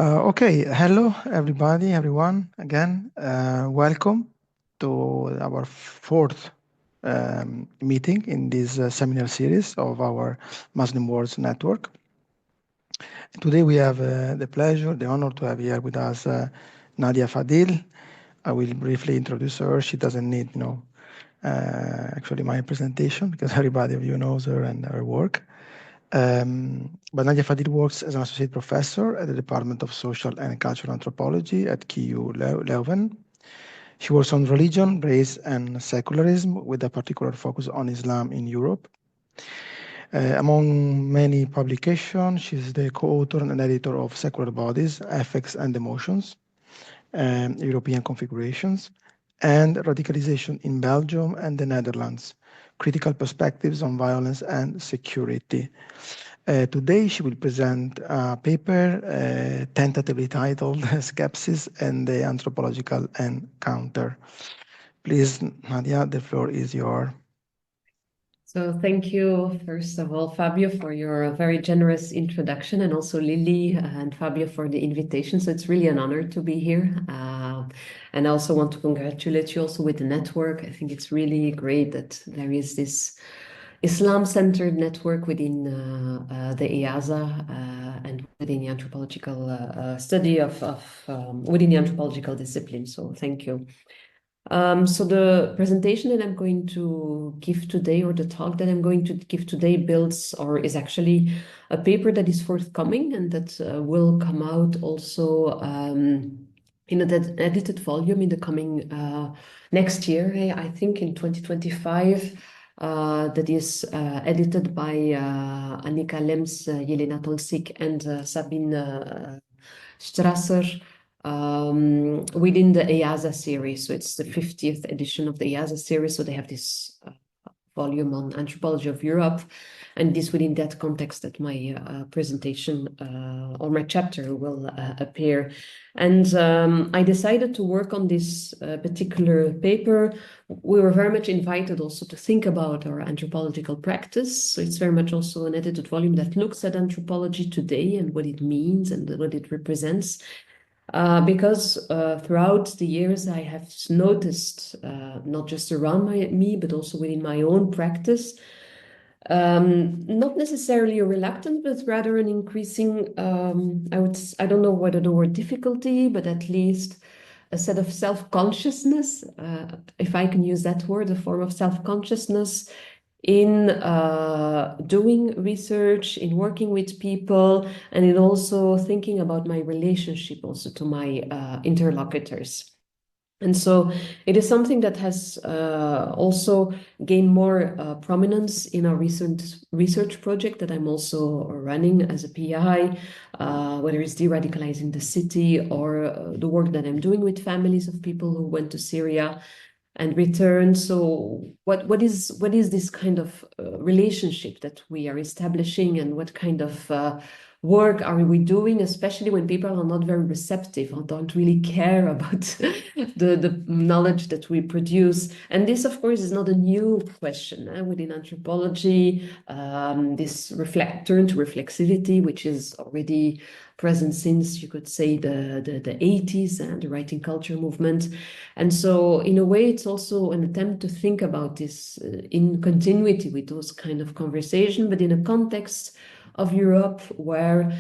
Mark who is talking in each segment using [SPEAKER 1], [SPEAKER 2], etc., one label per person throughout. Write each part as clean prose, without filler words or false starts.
[SPEAKER 1] Okay, hello everybody, everyone. Again, welcome to our fourth meeting in this seminar series of our Muslim Worlds Network. Today we have the pleasure, the honor to have here with us Nadia Fadil. I will briefly introduce her. She doesn't need, actually my presentation because everybody of you knows her and her work. But Nadia Fadil works as an associate professor at the Department of Social and Cultural Anthropology at KU Leuven. She works on religion, race, and secularism with a particular focus on Islam in Europe. Among many publications, she's the co-author and editor of Secular Bodies, Affects and Emotions, European Configurations, and Radicalization in Belgium and the Netherlands, Critical Perspectives on Violence and Security. Today, she will present a paper tentatively titled Skepsis and the Anthropological Encounter. Please, Nadia, the floor is yours.
[SPEAKER 2] So thank you, first of all, Fabio, for your very generous introduction, and also Lily and Fabio for the invitation. So it's really an honor to be here. And I also want to congratulate you also with the network. I think it's really great that there is this Islam-centered network within the EASA and within the anthropological study within the anthropological discipline. So thank you. So the presentation that I'm going to give today, or the talk that I'm going to give today, builds or is actually a paper that is forthcoming and that will come out also in an edited volume in the coming next year, I think in 2025, that is edited by Annika Lems, Jelena Tolsik, and Sabine Strasser, within the EASA series. So it's the 50th edition of the EASA series. So they have this volume on anthropology of Europe, and this within that context that my presentation or my chapter will appear. And I decided to work on this particular paper. We were very much invited also to think about our anthropological practice. So it's very much also an edited volume that looks at anthropology today and what it means and what it represents. Because throughout the years I have noticed, not just around me, but also within my own practice, not necessarily a reluctance, but rather an increasing, I don't know whether the word difficulty, but at least a set of self-consciousness, if I can use that word, a form of self-consciousness in doing research, in working with people, and in also thinking about my relationship also to my interlocutors. And so it is something that has also gained more prominence in our recent research project that I'm also running as a PI, whether it's de-radicalizing the city or the work that I'm doing with families of people who went to Syria and return. So what is this kind of relationship that we are establishing, and what kind of work are we doing, especially when people are not very receptive or don't really care about the knowledge that we produce? And this, of course, is not a new question within anthropology. This turn to reflexivity, which is already present since, you could say, the 80s and the writing culture movement. And so in a way, it's also an attempt to think about this in continuity with those kind of conversation, but in a context of Europe where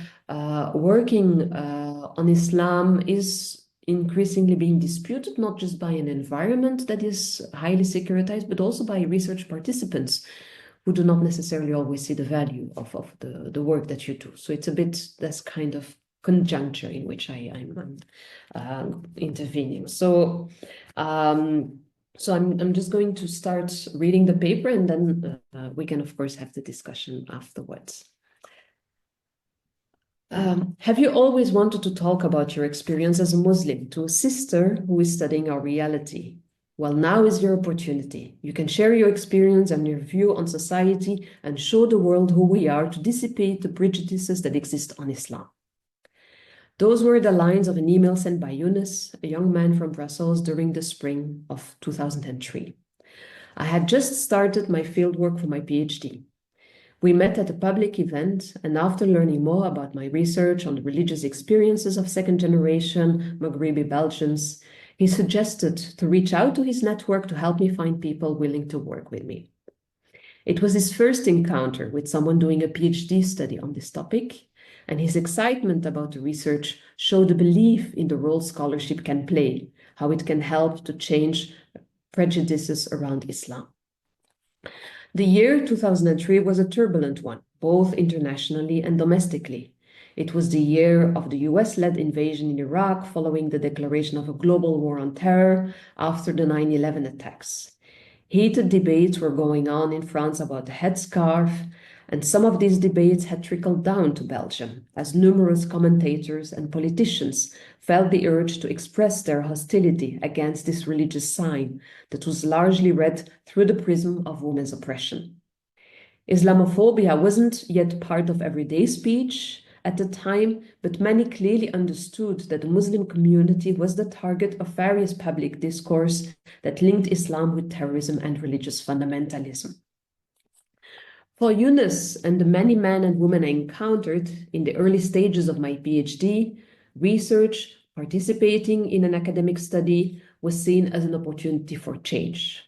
[SPEAKER 2] working on Islam is increasingly being disputed, not just by an environment that is highly securitized, but also by research participants who do not necessarily always see the value of the work that you do. So it's a bit this kind of conjuncture in which I'm intervening. So I'm just going to start reading the paper, and then we can, of course, have the discussion afterwards. Have you always wanted to talk about your experience as a Muslim to a sister who is studying our reality? Well, now is your opportunity. You can share your experience and your view on society and show the world who we are to dissipate the prejudices that exist on Islam. Those were the lines of an email sent by Yunus, a young man from Brussels, during the spring of 2003. I had just started my fieldwork for my PhD. We met at a public event, and after learning more about my research on the religious experiences of second-generation Maghrebi Belgians, he suggested to reach out to his network to help me find people willing to work with me. It was his first encounter with someone doing a PhD study on this topic, and his excitement about the research showed a belief in the role scholarship can play, how it can help to change prejudices around Islam. The year 2003 was a turbulent one, both internationally and domestically. It was the year of the US-led invasion in Iraq following the declaration of a global war on terror after the 9/11 attacks. Heated debates were going on in France about the headscarf, and some of these debates had trickled down to Belgium, as numerous commentators and politicians felt the urge to express their hostility against this religious sign that was largely read through the prism of women's oppression. Islamophobia wasn't yet part of everyday speech at the time, but many clearly understood that the Muslim community was the target of various public discourse that linked Islam with terrorism and religious fundamentalism. For Yunus and the many men and women I encountered in the early stages of my PhD, research, participating in an academic study was seen as an opportunity for change.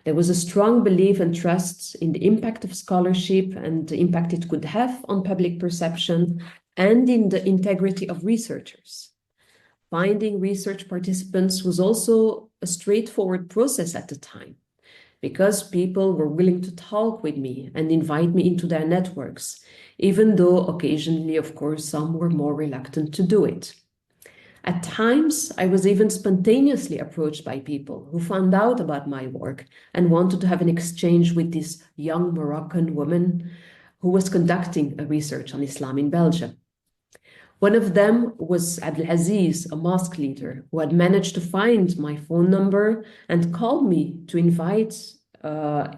[SPEAKER 2] There was a strong belief and trust in the impact of scholarship and the impact it could have on public perception and in the integrity of researchers. Finding research participants was also a straightforward process at the time, because people were willing to talk with me and invite me into their networks, even though occasionally, of course, some were more reluctant to do it. At times, I was even spontaneously approached by people who found out about my work and wanted to have an exchange with this young Moroccan woman who was conducting a research on Islam in Belgium. One of them was Abdelaziz, a mosque leader, who had managed to find my phone number and called me to invite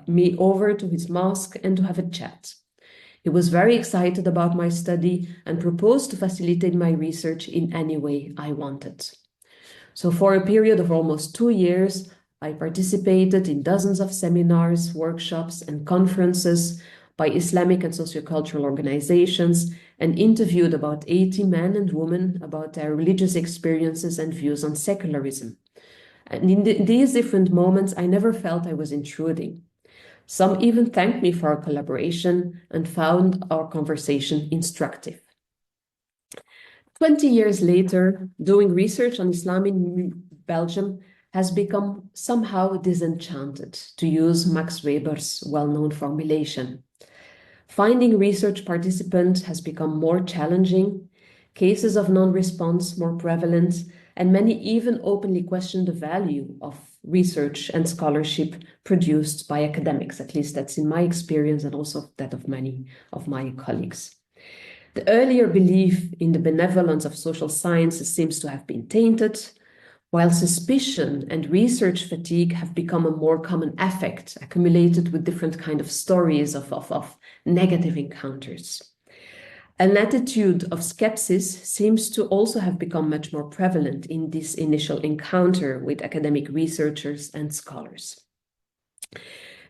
[SPEAKER 2] me over to his mosque and to have a chat. He was very excited about my study and proposed to facilitate my research in any way I wanted. So for a period of almost 2 years, I participated in dozens of seminars, workshops, and conferences by Islamic and sociocultural organizations and interviewed about 80 men and women about their religious experiences and views on secularism. And in these different moments, I never felt I was intruding. Some even thanked me for our collaboration and found our conversation instructive. 20 years later, doing research on Islam in Belgium has become somehow disenchanted, to use Max Weber's well-known formulation. Finding research participants has become more challenging, cases of non-response more prevalent, and many even openly question the value of research and scholarship produced by academics. At least that's in my experience and also that of many of my colleagues. The earlier belief in the benevolence of social sciences seems to have been tainted, while suspicion and research fatigue have become a more common affect, accumulated with different kinds of stories of negative encounters. An attitude of skepsis seems to also have become much more prevalent in this initial encounter with academic researchers and scholars.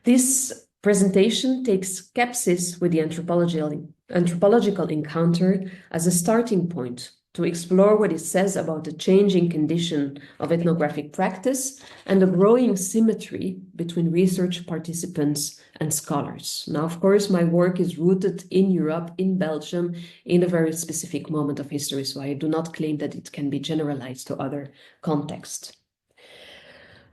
[SPEAKER 2] This presentation takes skepsis with the anthropological encounter as a starting point to explore what it says about the changing condition of ethnographic practice and the growing symmetry between research participants and scholars. Now, of course, my work is rooted in Europe, in Belgium, in a very specific moment of history, so I do not claim that it can be generalized to other contexts.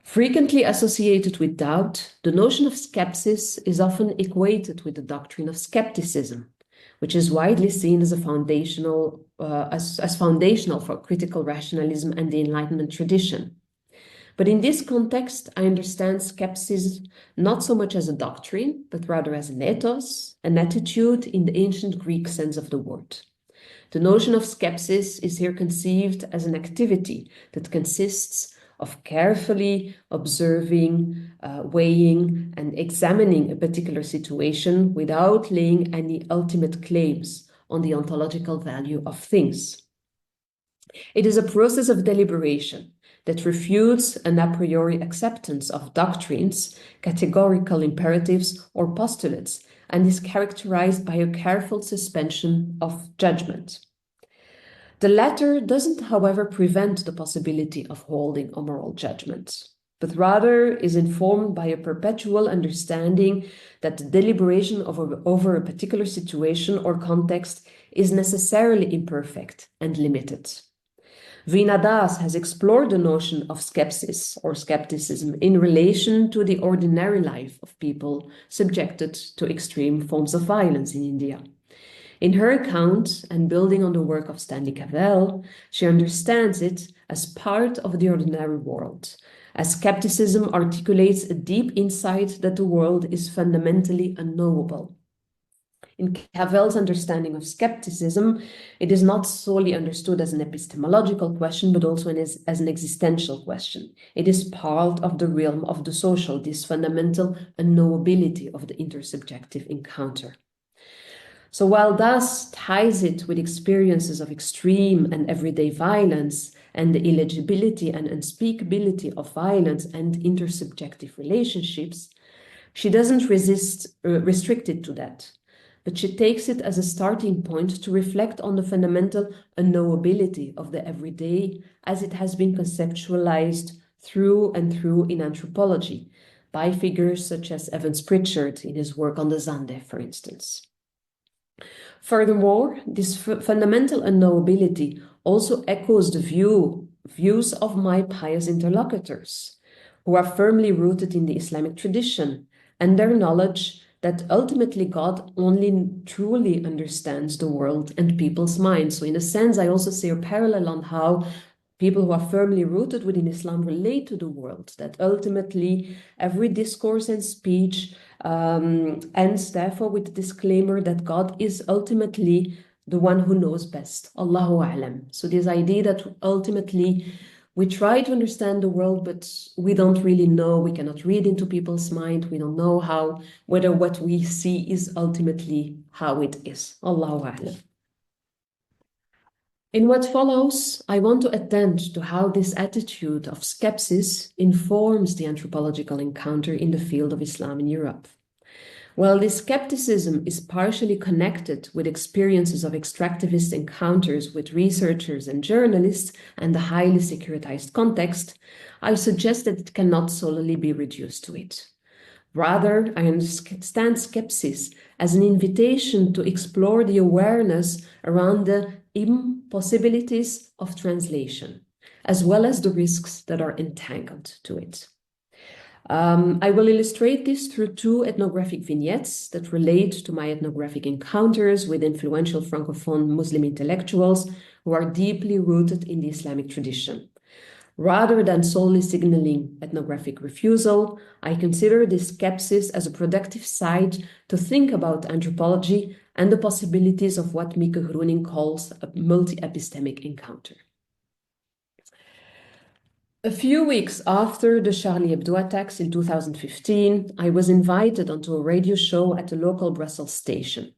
[SPEAKER 2] Frequently associated with doubt, the notion of skepsis is often equated with the doctrine of skepticism, which is widely seen as a foundational for critical rationalism and the Enlightenment tradition. But in this context, I understand skepsis not so much as a doctrine, but rather as an ethos, an attitude in the ancient Greek sense of the word. The notion of skepsis is here conceived as an activity that consists of carefully observing, weighing, and examining a particular situation without laying any ultimate claims on the ontological value of things. It is a process of deliberation that refutes an a priori acceptance of doctrines, categorical imperatives, or postulates and is characterized by a careful suspension of judgment. The latter doesn't, however, prevent the possibility of holding a moral judgment, but rather is informed by a perpetual understanding that the deliberation over a particular situation or context is necessarily imperfect and limited. Veena has explored the notion of skepsis or skepticism in relation to the ordinary life of people subjected to extreme forms of violence in India. In her account, and building on the work of Stanley Cavell, she understands it as part of the ordinary world, as skepticism articulates a deep insight that the world is fundamentally unknowable. In Cavell's understanding of skepticism, it is not solely understood as an epistemological question, but also as an existential question. It is part of the realm of the social, this fundamental unknowability of the intersubjective encounter. So while Das ties it with experiences of extreme and everyday violence and the illegibility and unspeakability of violence and intersubjective relationships, she doesn't restrict it to that, but she takes it as a starting point to reflect on the fundamental unknowability of the everyday as it has been conceptualized through and through in anthropology by figures such as Evans Pritchard in his work on the Zande, for instance. Furthermore, this fundamental unknowability also echoes the views of my pious interlocutors, who are firmly rooted in the Islamic tradition, and their knowledge that ultimately God only truly understands the world and people's minds. So in a sense, I also see a parallel on how people who are firmly rooted within Islam relate to the world, that ultimately every discourse and speech ends therefore with the disclaimer that God is ultimately the one who knows best, Allahu A'lam. So this idea that ultimately we try to understand the world, but we don't really know, we cannot read into people's mind, we don't know whether what we see is ultimately how it is, Allahu A'lam. In what follows, I want to attend to how this attitude of skepsis informs the anthropological encounter in the field of Islam in Europe. While this skepticism is partially connected with experiences of extractivist encounters with researchers and journalists and the highly securitized context, I suggest that it cannot solely be reduced to it. Rather, I understand skepsis as an invitation to explore the awareness around the impossibilities of translation, as well as the risks that are entangled to it. I will illustrate this through two ethnographic vignettes that relate to my ethnographic encounters with influential francophone Muslim intellectuals who are deeply rooted in the Islamic tradition. Rather than solely signaling ethnographic refusal, I consider this skepsis as a productive site to think about anthropology and the possibilities of what Groeninck calls a multi-epistemic encounter. A few weeks after the Charlie Hebdo attacks in 2015, I was invited onto a radio show at a local Brussels station.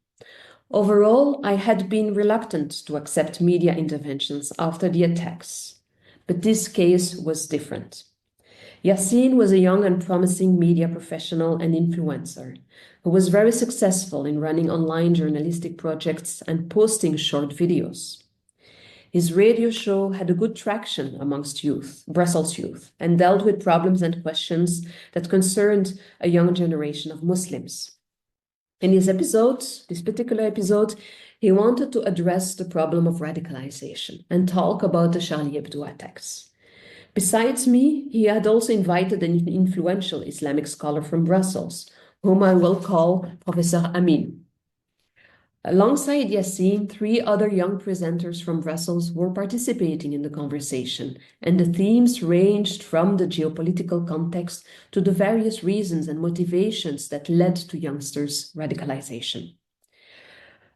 [SPEAKER 2] Overall, I had been reluctant to accept media interventions after the attacks, but this case was different. Yassine was a young and promising media professional and influencer who was very successful in running online journalistic projects and posting short videos. His radio show had a good traction amongst youth, Brussels youth, and dealt with problems and questions that concerned a young generation of Muslims. In this particular episode, he wanted to address the problem of radicalization and talk about the Charlie Hebdo attacks. Besides me, he had also invited an influential Islamic scholar from Brussels, whom I will call Professor Amin. Alongside Yassine, three other young presenters from Brussels were participating in the conversation, and the themes ranged from the geopolitical context to the various reasons and motivations that led to youngsters' radicalization.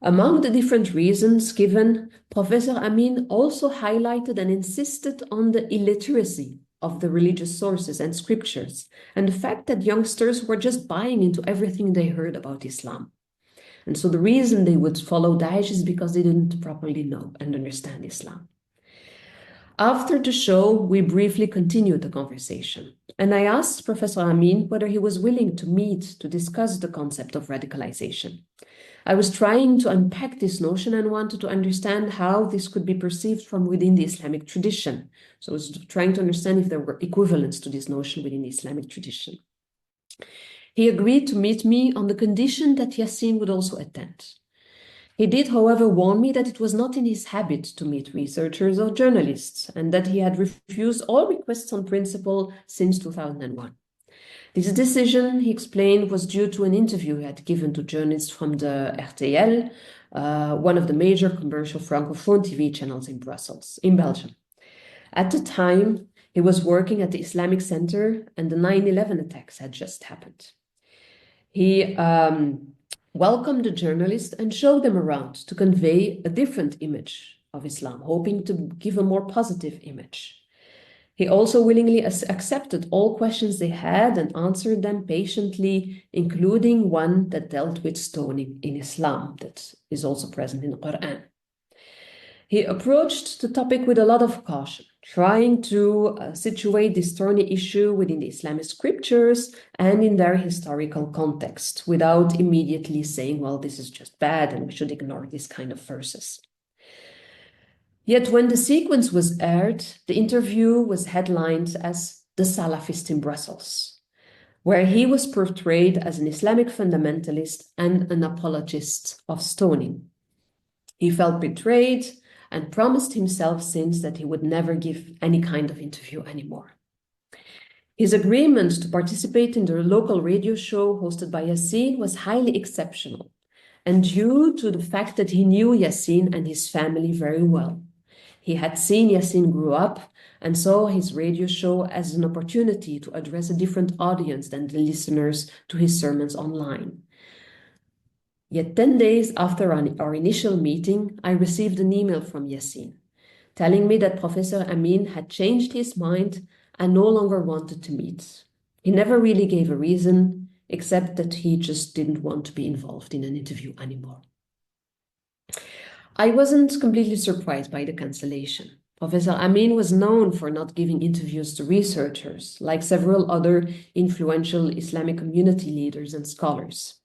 [SPEAKER 2] Among the different reasons given, Professor Amin also highlighted and insisted on the illiteracy of the religious sources and scriptures, and the fact that youngsters were just buying into everything they heard about Islam. And so the reason they would follow Daesh is because they didn't properly know and understand Islam. After the show, we briefly continued the conversation, and I asked Professor Amin whether he was willing to meet to discuss the concept of radicalization. I was trying to unpack this notion and wanted to understand how this could be perceived from within the Islamic tradition. So I was trying to understand if there were equivalents to this notion within the Islamic tradition. He agreed to meet me on the condition that Yassin would also attend. He did, however, warn me that it was not in his habit to meet researchers or journalists, and that he had refused all requests on principle since 2001. This decision, he explained, was due to an interview he had given to journalists from the RTL, one of the major commercial francophone TV channels in Brussels, in Belgium. At the time, he was working at the Islamic Center, and the 9/11 attacks had just happened. He welcomed the journalists and showed them around to convey a different image of Islam, hoping to give a more positive image. He also willingly accepted all questions they had and answered them patiently, including one that dealt with stoning in Islam, that is also present in the Quran. He approached the topic with a lot of caution, trying to situate this thorny issue within the Islamic scriptures and in their historical context, without immediately saying, well, this is just bad and we should ignore this kind of verses. Yet when the sequence was aired, the interview was headlined as "The Salafist in Brussels," where he was portrayed as an Islamic fundamentalist and an apologist of stoning. He felt betrayed and promised himself since that he would never give any kind of interview anymore. His agreement to participate in the local radio show hosted by Yassin was highly exceptional, and due to the fact that he knew Yassin and his family very well. He had seen Yassin grow up and saw his radio show as an opportunity to address a different audience than the listeners to his sermons online. Yet 10 days after our initial meeting, I received an email from Yassin, telling me that Professor Amin had changed his mind and no longer wanted to meet. He never really gave a reason, except that he just didn't want to be involved in an interview anymore. I wasn't completely surprised by the cancellation. Professor Amin was known for not giving interviews to researchers, like several other influential Islamic community leaders and scholars.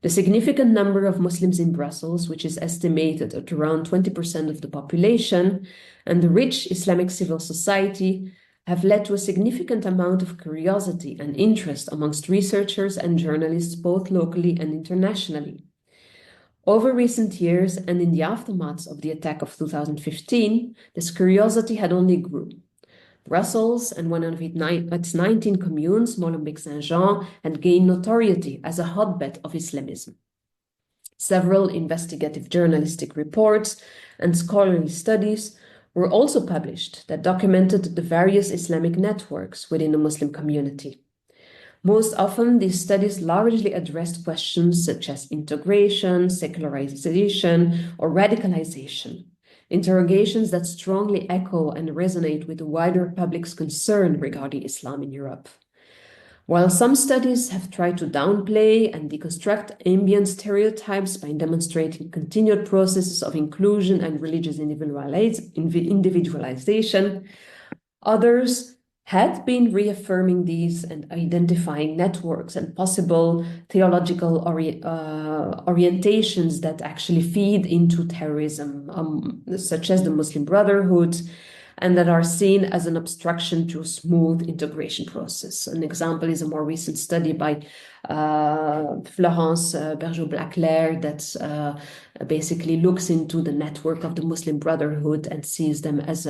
[SPEAKER 2] The significant number of Muslims in Brussels, which is estimated at around 20% of the population, and the rich Islamic civil society have led to a significant amount of curiosity and interest amongst researchers and journalists, both locally and internationally. Over recent years, and in the aftermath of the attack of 2015, this curiosity had only grown. Brussels and one of its 19 communes, Molenbeek-Saint-Jean, had gained notoriety as a hotbed of Islamism. Several investigative journalistic reports and scholarly studies were also published that documented the various Islamic networks within the Muslim community. Most often, these studies largely addressed questions such as integration, secularization, or radicalization, interrogations that strongly echo and resonate with the wider public's concern regarding Islam in Europe. While some studies have tried to downplay and deconstruct ambient stereotypes by demonstrating continued processes of inclusion and religious individualization, others had been reaffirming these and identifying networks and possible theological orientations that actually feed into terrorism, such as the Muslim Brotherhood, and that are seen as an obstruction to a smooth integration process. An example is a more recent study by Florence Bergeau-Blaclair that basically looks into the network of the Muslim Brotherhood and sees them as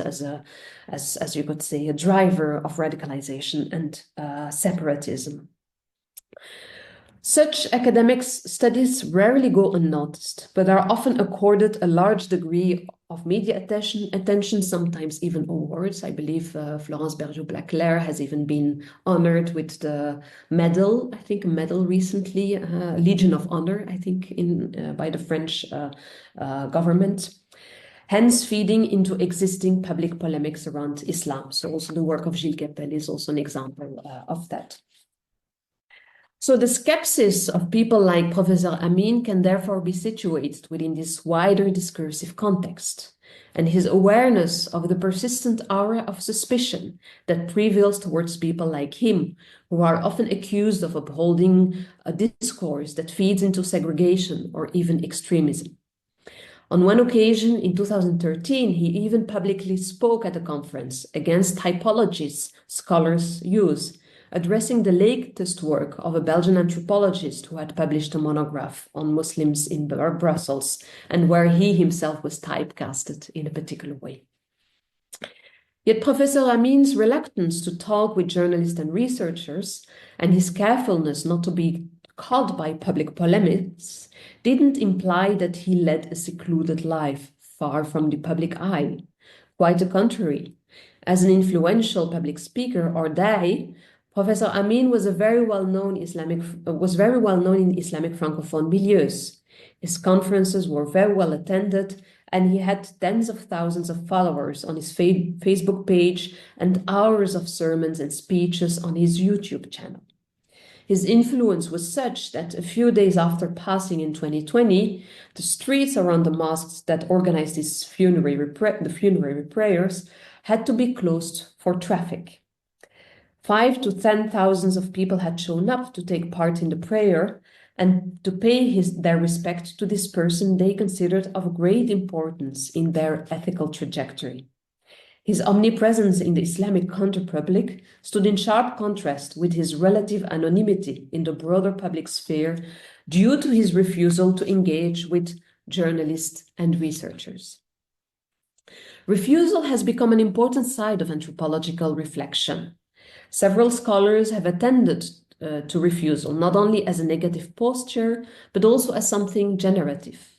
[SPEAKER 2] you could say, a driver of radicalization and separatism. Such academic studies rarely go unnoticed, but are often accorded a large degree of media attention, sometimes even awards. I believe Florence Bergeau-Blaclair has even been honored with the medal, I think a medal recently, Legion of Honor, I think, by the French government. Hence feeding into existing public polemics around Islam. So also the work of Gilles Kepel is also an example of that. So the skepsis of people like Professor Amin can therefore be situated within this wider discursive context. and his awareness of the persistent aura of suspicion that prevails towards people like him, who are often accused of upholding a discourse that feeds into segregation or even extremism. On one occasion in 2013, he even publicly spoke at a conference against typologies scholars use, addressing the latest work of a Belgian anthropologist who had published a monograph on Muslims in Brussels and where he himself was typecasted in a particular way. Yet Professor Amin's reluctance to talk with journalists and researchers and his carefulness not to be caught by public polemics didn't imply that he led a secluded life far from the public eye. Quite the contrary. As an influential public speaker or da'i, Professor Amin was very well known in Islamic francophone milieus. His conferences were very well attended, and he had tens of thousands of followers on his Facebook page and hours of sermons and speeches on his YouTube channel. His influence was such that a few days after passing in 2020, the streets around the mosques that organized his the funerary prayers had to be closed for traffic. 5,000 to 10,000 of people had shown up to take part in the prayer and to pay their respect to this person they considered of great importance in their ethical trajectory. His omnipresence in the Islamic counterpublic stood in sharp contrast with his relative anonymity in the broader public sphere due to his refusal to engage with journalists and researchers. Refusal has become an important side of anthropological reflection. Several scholars have attended to refusal, not only as a negative posture, but also as something generative.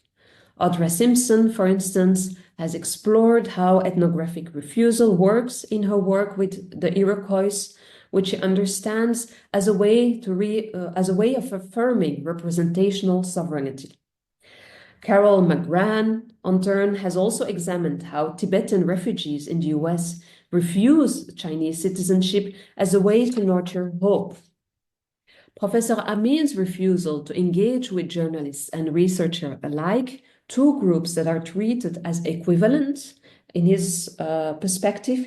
[SPEAKER 2] Audrey Simpson, for instance, has explored how ethnographic refusal works in her work with the Iroquois, which she understands as a way of affirming representational sovereignty. Carol McGran, on turn, has also examined how Tibetan refugees in the US refuse Chinese citizenship as a way to nurture hope. Professor Amin's refusal to engage with journalists and researchers alike, two groups that are treated as equivalent in his perspective,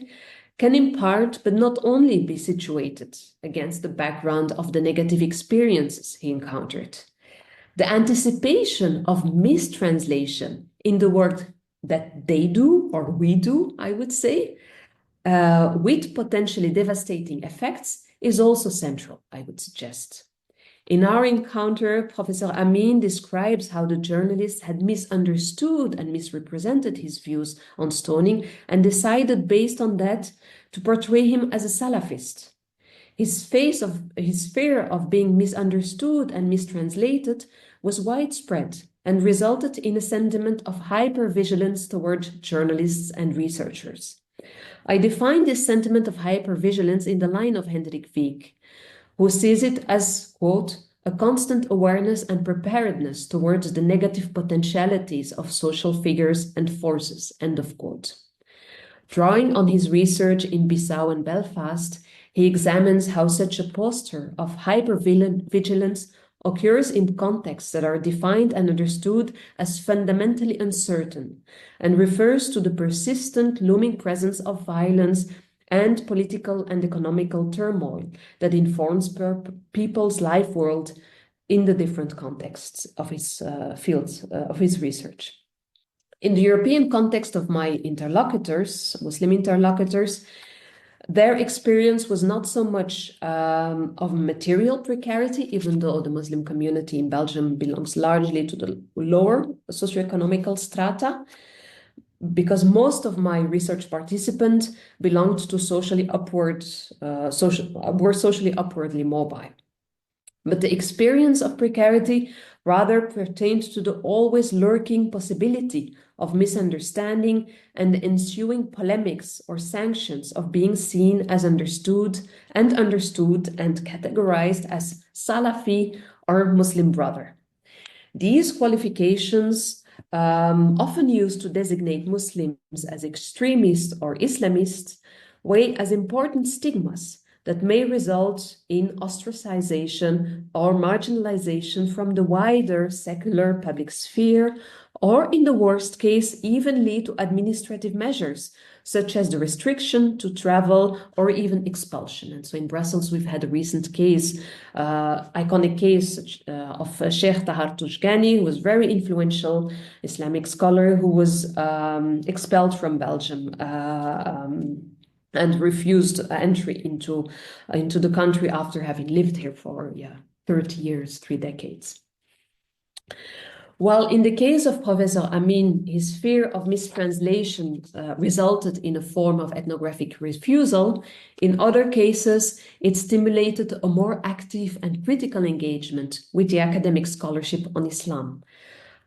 [SPEAKER 2] can in part, but not only, be situated against the background of the negative experiences he encountered. The anticipation of mistranslation in the work that they do, or we do, I would say, with potentially devastating effects, is also central, I would suggest. In our encounter, Professor Amin describes how the journalist had misunderstood and misrepresented his views on stoning and decided based on that to portray him as a Salafist. His fear of being misunderstood and mistranslated was widespread and resulted in a sentiment of hypervigilance toward journalists and researchers. I define this sentiment of hypervigilance in the line of Hendrik Wieck, who sees it as, quote, a constant awareness and preparedness towards the negative potentialities of social figures and forces, end of quote. Drawing on his research in Bissau and Belfast, he examines how such a posture of hypervigilance occurs in contexts that are defined and understood as fundamentally uncertain and refers to the persistent looming presence of violence and political and economical turmoil that informs people's life world in the different contexts of his fields of his research. In the European context of my interlocutors, Muslim interlocutors, their experience was not so much of material precarity, even though the Muslim community in Belgium belongs largely to the lower socioeconomical strata, because most of my research participants belonged to were socially upwardly mobile. But the experience of precarity rather pertained to the always lurking possibility of misunderstanding and the ensuing polemics or sanctions of being seen as understood and categorized as Salafi or Muslim brother. These qualifications, often used to designate Muslims as extremists or Islamists, weigh as important stigmas that may result in ostracization or marginalization from the wider secular public sphere or in the worst case, even lead to administrative measures, such as the restriction to travel or even expulsion. And so in Brussels, we've had a recent case, iconic case of Sheikh Tahar Toujgani, who was very influential Islamic scholar who was expelled from Belgium and refused entry into the country after having lived here for 30 years, 3 decades. While in the case of Professor Amin, his fear of mistranslation resulted in a form of ethnographic refusal, in other cases, it stimulated a more active and critical engagement with the academic scholarship on Islam.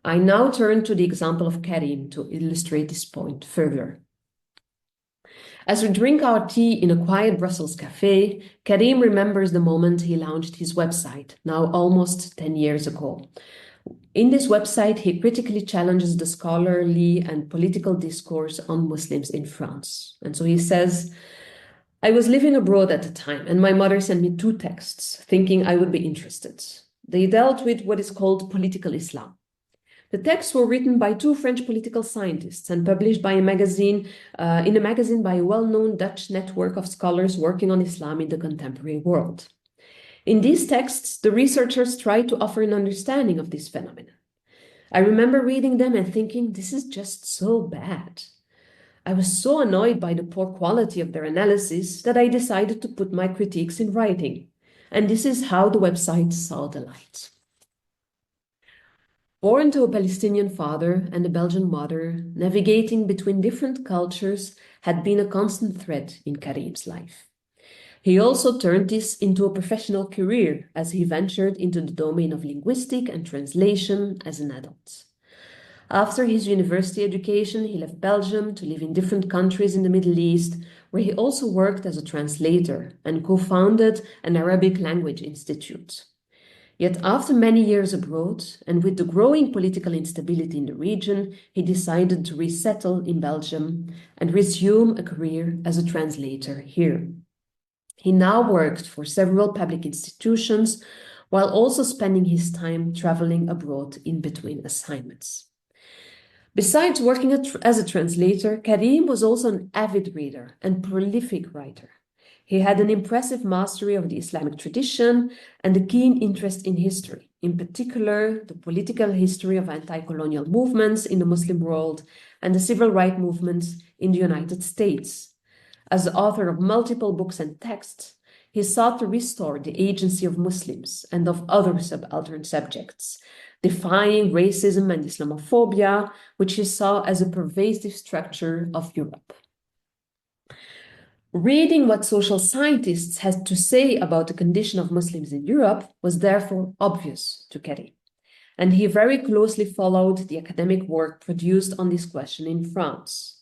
[SPEAKER 2] I now turn to the example of Karim to illustrate this point further. As we drink our tea in a quiet Brussels cafe, Karim remembers the moment he launched his website, now almost 10 years ago. In this website, he critically challenges the scholarly and political discourse on Muslims in France. And so he says, I was living abroad at the time, and my mother sent me 2 texts, thinking I would be interested. They dealt with what is called political Islam. The texts were written by 2 French political scientists and published by in a magazine by a well-known Dutch network of scholars working on Islam in the contemporary world. In these texts, the researchers tried to offer an understanding of this phenomenon. I remember reading them and thinking, this is just so bad. I was so annoyed by the poor quality of their analysis that I decided to put my critiques in writing. And this is how the website saw the light. Born to a Palestinian father and a Belgian mother, navigating between different cultures had been a constant thread in Karim's life. He also turned this into a professional career as he ventured into the domain of linguistic and translation as an adult. After his university education, he left Belgium to live in different countries in the Middle East, where he also worked as a translator and co-founded an Arabic language institute. Yet after many years abroad, and with the growing political instability in the region, he decided to resettle in Belgium and resume a career as a translator here. He now worked for several public institutions, while also spending his time traveling abroad in between assignments. Besides working as a translator, Karim was also an avid reader and prolific writer. He had an impressive mastery of the Islamic tradition and a keen interest in history, in particular the political history of anti-colonial movements in the Muslim world and the civil rights movements in the United States. As the author of multiple books and texts, he sought to restore the agency of Muslims and of other subaltern subjects, defying racism and Islamophobia, which he saw as a pervasive structure of Europe. Reading what social scientists had to say about the condition of Muslims in Europe was therefore obvious to Karim, and he very closely followed the academic work produced on this question in France.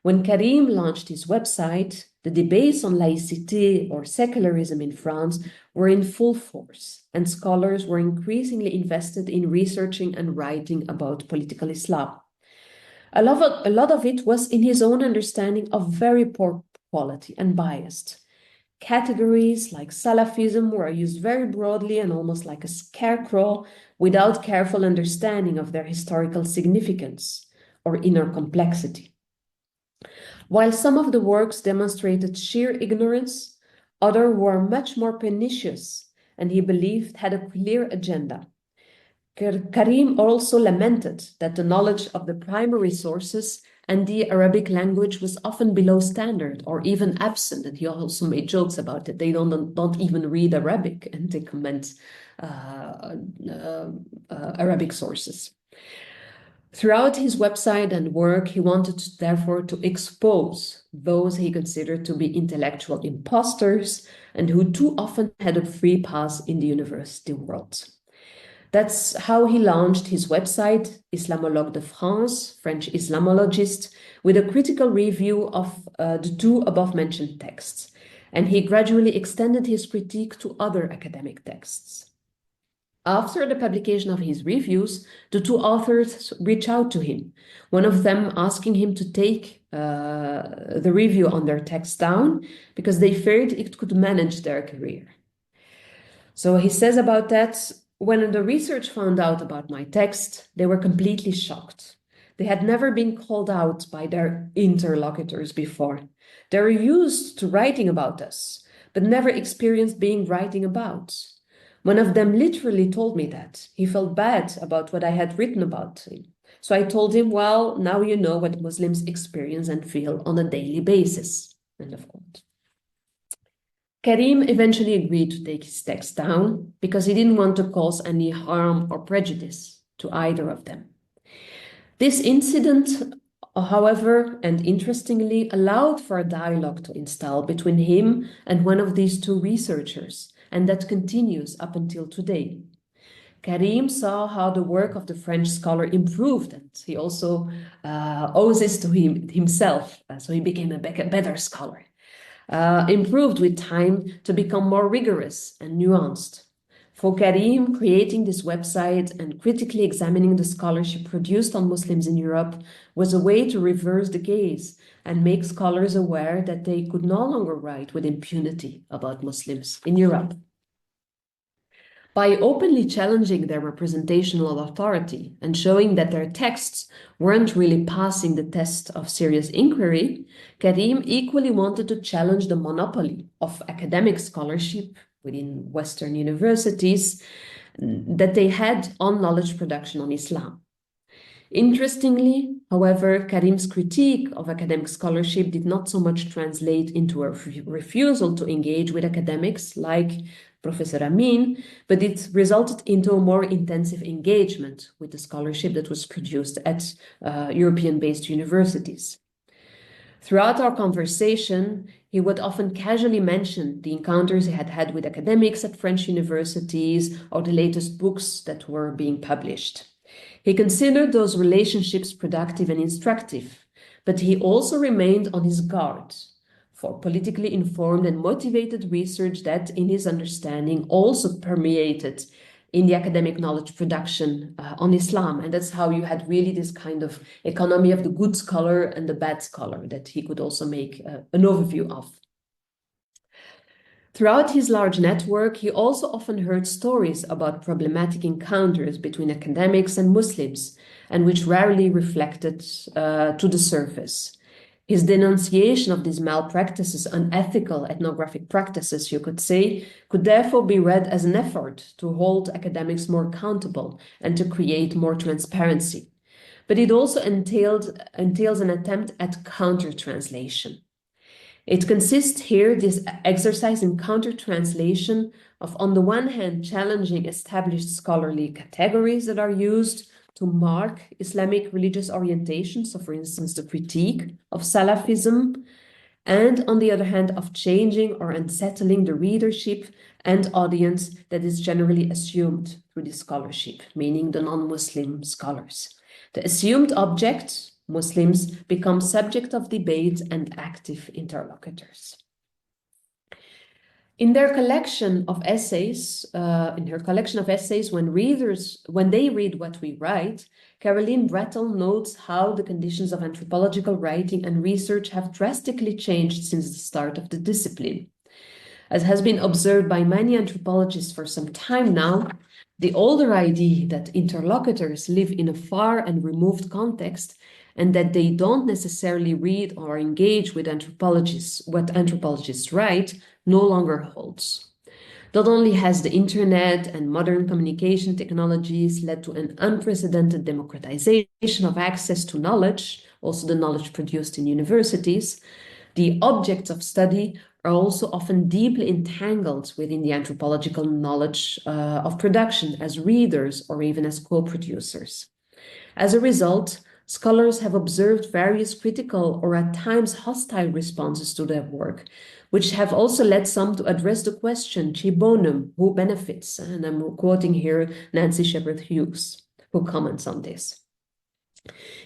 [SPEAKER 2] When Karim launched his website, the debates on laïcité or secularism in France were in full force, and scholars were increasingly invested in researching and writing about political Islam. A lot of it was in his own understanding of very poor quality and biased. Categories like Salafism were used very broadly and almost like a scarecrow without careful understanding of their historical significance or inner complexity. While some of the works demonstrated sheer ignorance, others were much more pernicious and he believed had a clear agenda. Karim also lamented that the knowledge of the primary sources and the Arabic language was often below standard or even absent, and he also made jokes about it. They don't even read Arabic and they comment Arabic sources. Throughout his website and work, he wanted, therefore, to expose those he considered to be intellectual imposters and who too often had a free pass in the university world. That's how he launched his website, Islamologue de France, French Islamologist, with a critical review of the 2 above-mentioned texts, and he gradually extended his critique to other academic texts. After the publication of his reviews, the 2 authors reached out to him, one of them asking him to take the review on their text down because they feared it could manage their career. So he says about that, When the research found out about my text, they were completely shocked. They had never been called out by their interlocutors before. They were used to writing about us, but never experienced being writing about. One of them literally told me that. He felt bad about what I had written about him. So I told him, well, now you know what Muslims experience and feel on a daily basis. End of quote. Karim eventually agreed to take his text down because he didn't want to cause any harm or prejudice to either of them. This incident, however, and interestingly, allowed for a dialogue to install between him and one of these two researchers, and that continues up until today. Karim saw how the work of the French scholar improved, and he also owes this to himself, so he became a better scholar. Improved with time to become more rigorous and nuanced. For Karim, creating this website and critically examining the scholarship produced on Muslims in Europe was a way to reverse the gaze and make scholars aware that they could no longer write with impunity about Muslims in Europe. By openly challenging their representational authority and showing that their texts weren't really passing the test of serious inquiry, Karim equally wanted to challenge the monopoly of academic scholarship within Western universities that they had on knowledge production on Islam. Interestingly, however, Karim's critique of academic scholarship did not so much translate into a refusal to engage with academics like Professor Amin, but it resulted into a more intensive engagement with the scholarship that was produced at European-based universities. Throughout our conversation, he would often casually mention the encounters he had had with academics at French universities or the latest books that were being published. He considered those relationships productive and instructive, but he also remained on his guard for politically informed and motivated research that, in his understanding, also permeated in the academic knowledge production on Islam. And that's how you had really this kind of economy of the good scholar and the bad scholar that he could also make an overview of. Throughout his large network, he also often heard stories about problematic encounters between academics and Muslims, and which rarely reflected to the surface. His denunciation of these malpractices, unethical ethnographic practices, you could say, could therefore be read as an effort to hold academics more accountable and to create more transparency. But it also entails an attempt at counter-translation. It consists here, this exercise in counter-translation of, on the one hand, challenging established scholarly categories that are used to mark Islamic religious orientation, so for instance, the critique of Salafism, and on the other hand, of changing or unsettling the readership and audience that is generally assumed through this scholarship, meaning the non-Muslim scholars. The assumed object, Muslims, become subject of debate and active interlocutors. In their collection of essays, when they read what we write, Caroline Brettel notes how the conditions of anthropological writing and research have drastically changed since the start of the discipline. As has been observed by many anthropologists for some time now, the older idea that interlocutors live in a far and removed context and that they don't necessarily read or engage with what anthropologists write, no longer holds. Not only has the internet and modern communication technologies led to an unprecedented democratization of access to knowledge, also the knowledge produced in universities, the objects of study are also often deeply entangled within the anthropological knowledge of production as readers or even as co-producers. As a result, scholars have observed various critical or at times hostile responses to their work, which have also led some to address the question, "Chi bonum," who benefits? And I'm quoting here Nancy Shepherd Hughes, who comments on this.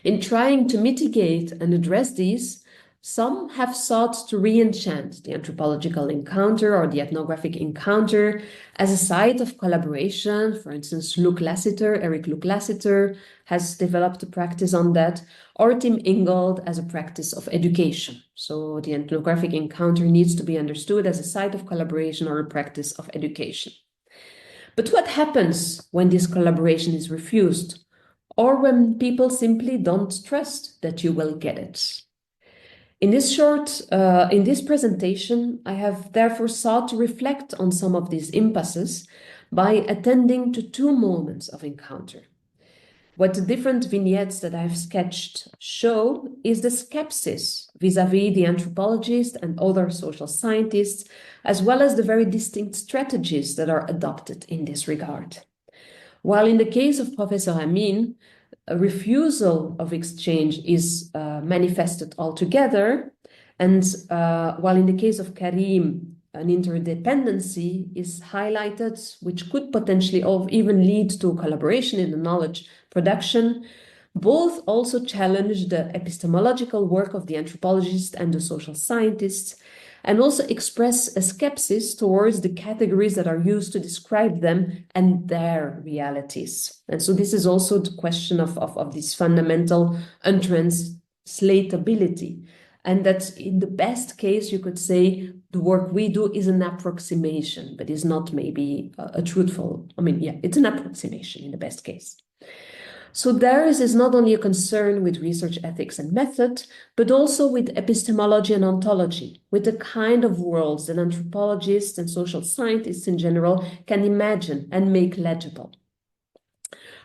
[SPEAKER 2] In trying to mitigate and address these, some have sought to re-enchant the anthropological encounter or the ethnographic encounter as a site of collaboration. For instance, Eric Luke Lassiter has developed a practice on that, or Tim Ingold as a practice of education. So the ethnographic encounter needs to be understood as a site of collaboration or a practice of education. But what happens when this collaboration is refused, or when people simply don't trust that you will get it? In this presentation, I have therefore sought to reflect on some of these impasses by attending to two moments of encounter. What the different vignettes that I've sketched show is the skepsis vis-à-vis the anthropologist and other social scientists, as well as the very distinct strategies that are adopted in this regard. While in the case of Professor Amin, a refusal of exchange is manifested altogether, and while in the case of Karim, an interdependency is highlighted, which could potentially even lead to collaboration in the knowledge production. Both also challenge the epistemological work of the anthropologist and the social scientists, and also express a skepsis towards the categories that are used to describe them and their realities. And so this is also the question of this fundamental untranslatability. And that in the best case, you could say the work we do is an approximation, but is not maybe a truthful, it's an approximation in the best case. So theirs is not only a concern with research ethics and method, but also with epistemology and ontology, with the kind of worlds that anthropologists and social scientists in general can imagine and make legible.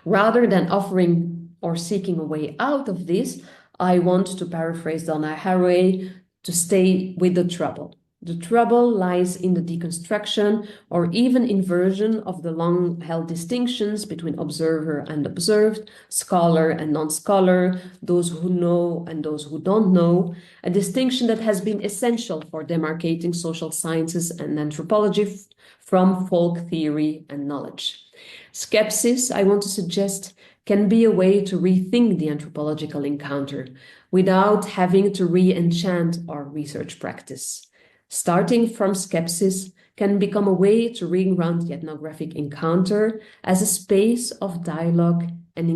[SPEAKER 2] Rather than offering or seeking a way out of this, I want to paraphrase Donna Haraway to stay with the trouble. The trouble lies in the deconstruction or even inversion of the long-held distinctions between observer and observed, scholar and non-scholar, those who know and those who don't know, a distinction that has been essential for demarcating social sciences and anthropology from folk theory and knowledge. Skepsis, I want to suggest, can be a way to rethink the anthropological encounter without having to re-enchant our research practice. Starting from skepsis can become a way to reground the ethnographic encounter as a space of dialogue and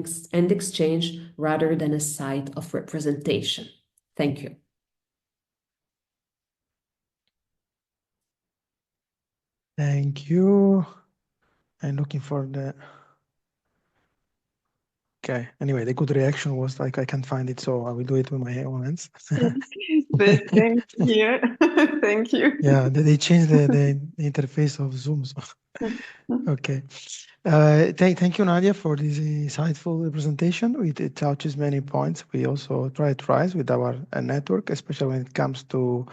[SPEAKER 2] exchange rather than a site of representation. Thank you.
[SPEAKER 1] Thank you. I'm looking for the... Okay, anyway, the good reaction was like, I can't find it, so I will do it with my own hands.
[SPEAKER 3] Thank you. Thank you.
[SPEAKER 1] Yeah, they changed the interface of Zoom. So. Okay. Thank you, Nadia, for this insightful presentation. It touches many points. We also try to rise with our network, especially when it comes to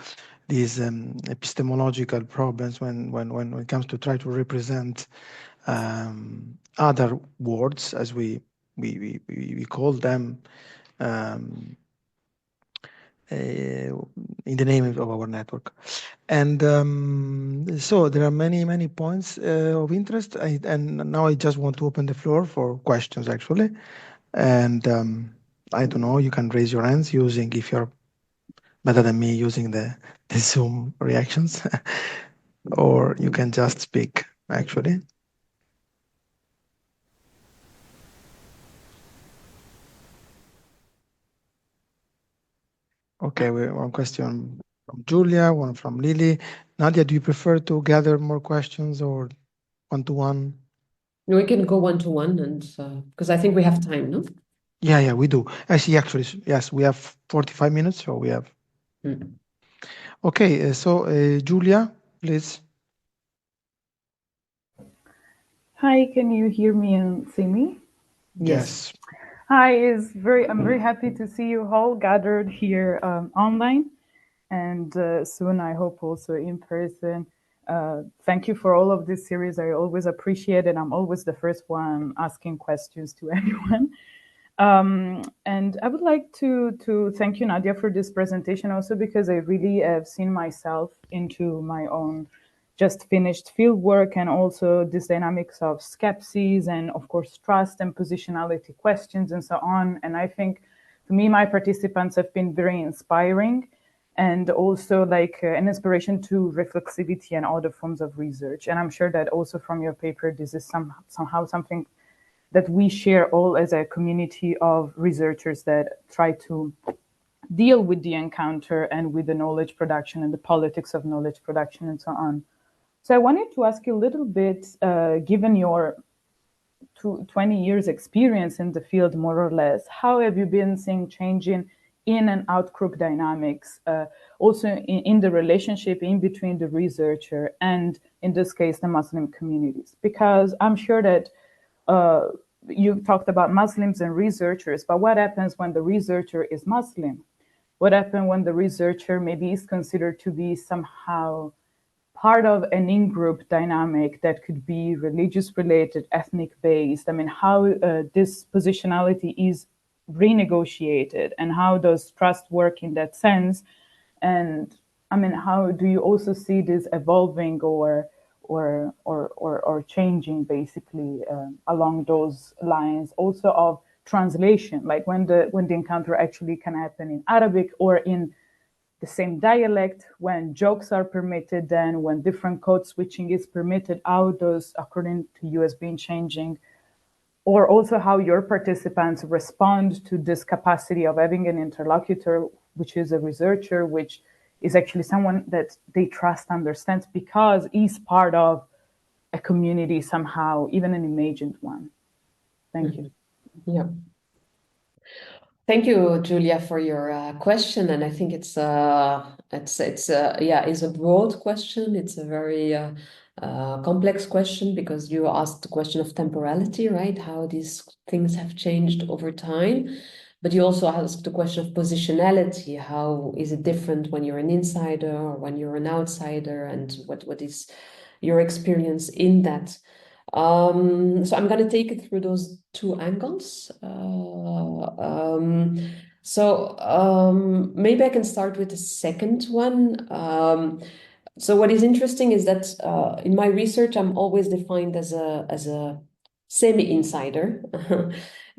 [SPEAKER 1] these epistemological problems, when it comes to try to represent other words, as we call them, in the name of our network. And so there are many points of interest, and now I just want to open the floor for questions, actually. And I don't know, you can raise your hands using, if you're better than me, using the Zoom reactions, or you can just speak, actually. Okay, one question from Julia, one from Lily. Nadia, do you prefer to gather more questions or one-to-one?
[SPEAKER 2] No, we can go one-to-one, and because I think we have time, no?
[SPEAKER 1] Yeah, we do. I see, actually, yes, we have 45 minutes, so we have. Okay, so Julia, please.
[SPEAKER 3] Hi, can you hear me and see me?
[SPEAKER 1] Yes.
[SPEAKER 3] Hi, I'm very happy to see you all gathered here online, and soon I hope also in person. Thank you for all of this series. I always appreciate it. I'm always the first one asking questions to anyone. And I would like to thank you, Nadia, for this presentation also, because I really have seen myself into my own just finished field work, and also this dynamics of skepsis and of course trust and positionality questions and so on. And I think to me, my participants have been very inspiring, and also like an inspiration to reflexivity and other forms of research. And I'm sure that also from your paper, this is somehow something that we share all as a community of researchers that try to deal with the encounter and with the knowledge production and the politics of knowledge production and so on. So I wanted to ask you a little bit, given your 20 years experience in the field, more or less, how have you been seeing changing in and out group dynamics, also in the relationship in between the researcher and, in this case, the Muslim communities? Because I'm sure that you talked about Muslims and researchers, but what happens when the researcher is Muslim? What happens when the researcher maybe is considered to be somehow part of an in-group dynamic that could be religious-related, ethnic-based? I mean, how this positionality is renegotiated, and how does trust work in that sense? And I mean, how do you also see this evolving or changing, basically, along those lines, also of translation, like when the encounter actually can happen in Arabic or in the same dialect, when jokes are permitted, then when different code switching is permitted, how those, according to you, has been changing, or also how your participants respond to this capacity of having an interlocutor, which is a researcher, which is actually someone that they trust, understands, because he's part of a community somehow, even an imagined one. Thank you.
[SPEAKER 2] Yeah. Thank you, Julia, for your question, and I think it's a broad question. It's a very complex question, because you asked the question of temporality, right? How these things have changed over time, but you also asked the question of positionality. How is it different when you're an insider or when you're an outsider, and what is your experience in that? So I'm going to take it through those two angles. Maybe I can start with the second one. So what is interesting is that in my research, I'm always defined as a semi-insider,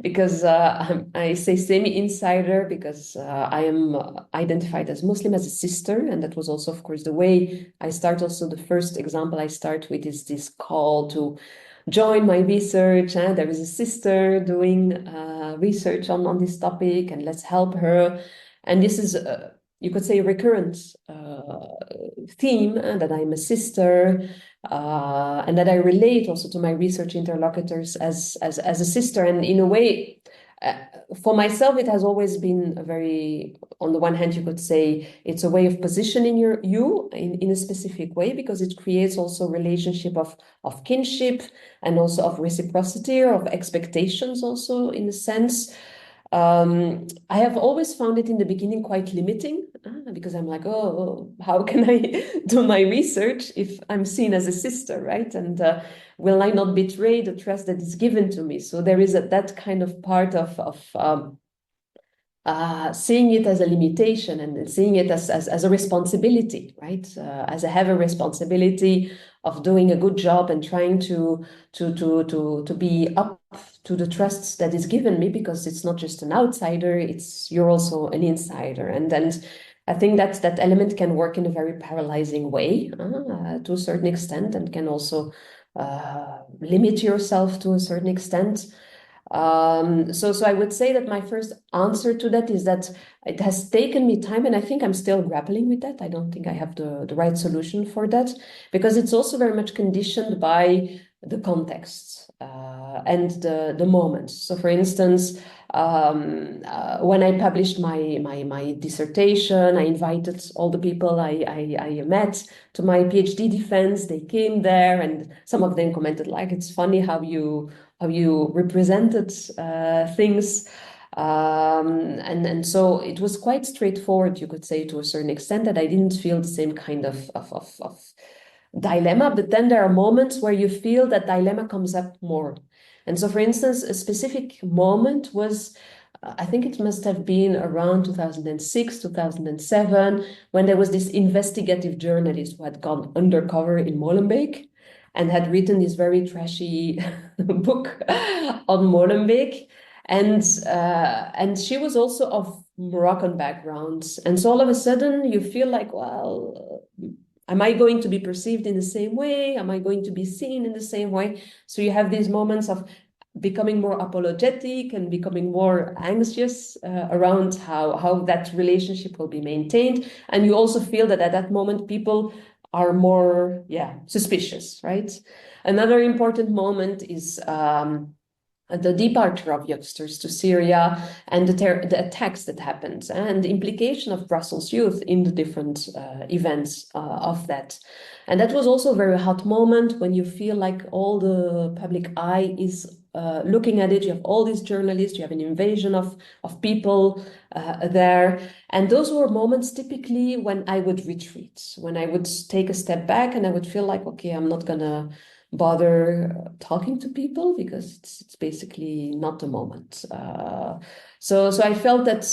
[SPEAKER 2] because I say semi-insider because I am identified as Muslim, as a sister, and that was also, of course, the way I start. Also, the first example I start with is this call to join my research, and there is a sister doing research on this topic, and let's help her. And this is, you could say, a recurrent theme, that I'm a sister, and that I relate also to my research interlocutors as a sister. And in a way, for myself, it has always been a very, on the one hand, you could say it's a way of positioning you in a specific way, because it creates also a relationship of kinship, and also of reciprocity, or of expectations also, in a sense. I have always found it in the beginning quite limiting, because I'm like, oh, how can I do my research if I'm seen as a sister, right? And will I not betray the trust that is given to me? So there is that kind of part of seeing it as a limitation, and seeing it as a responsibility, right? As I have a responsibility of doing a good job and trying to be up to the trust that is given me, because it's not just an outsider, you're also an insider. And I think that element can work in a very paralyzing way to a certain extent, and can also limit yourself to a certain extent. So I would say that my first answer to that is that it has taken me time, and I think I'm still grappling with that. I don't think I have the right solution for that, because it's also very much conditioned by the context and the moment. So, for instance, when I published my dissertation, I invited all the people I met to my PhD defense. They came there, and some of them commented, like, it's funny how you represented things. And so it was quite straightforward, you could say, to a certain extent, that I didn't feel the same kind of dilemma. But then there are moments where you feel that dilemma comes up more. And so, for instance, a specific moment was, I think it must have been around 2006, 2007, when there was this investigative journalist who had gone undercover in Molenbeek and had written this very trashy book on Molenbeek. And she was also of Moroccan background. And so all of a sudden you feel like, well, am I going to be perceived in the same way? Am I going to be seen in the same way? So you have these moments of becoming more apologetic and becoming more anxious around how that relationship will be maintained. And you also feel that at that moment people are more, suspicious, right? Another important moment is the departure of youngsters to Syria and the attacks that happened and the implication of Brussels youth in the different events of that. And that was also a very hot moment when you feel like all the public eye is looking at it. You have all these journalists, you have an invasion of people there. And those were moments typically when I would retreat, when I would take a step back and I would feel like, okay, I'm not gonna bother talking to people because it's basically not the moment. So I felt that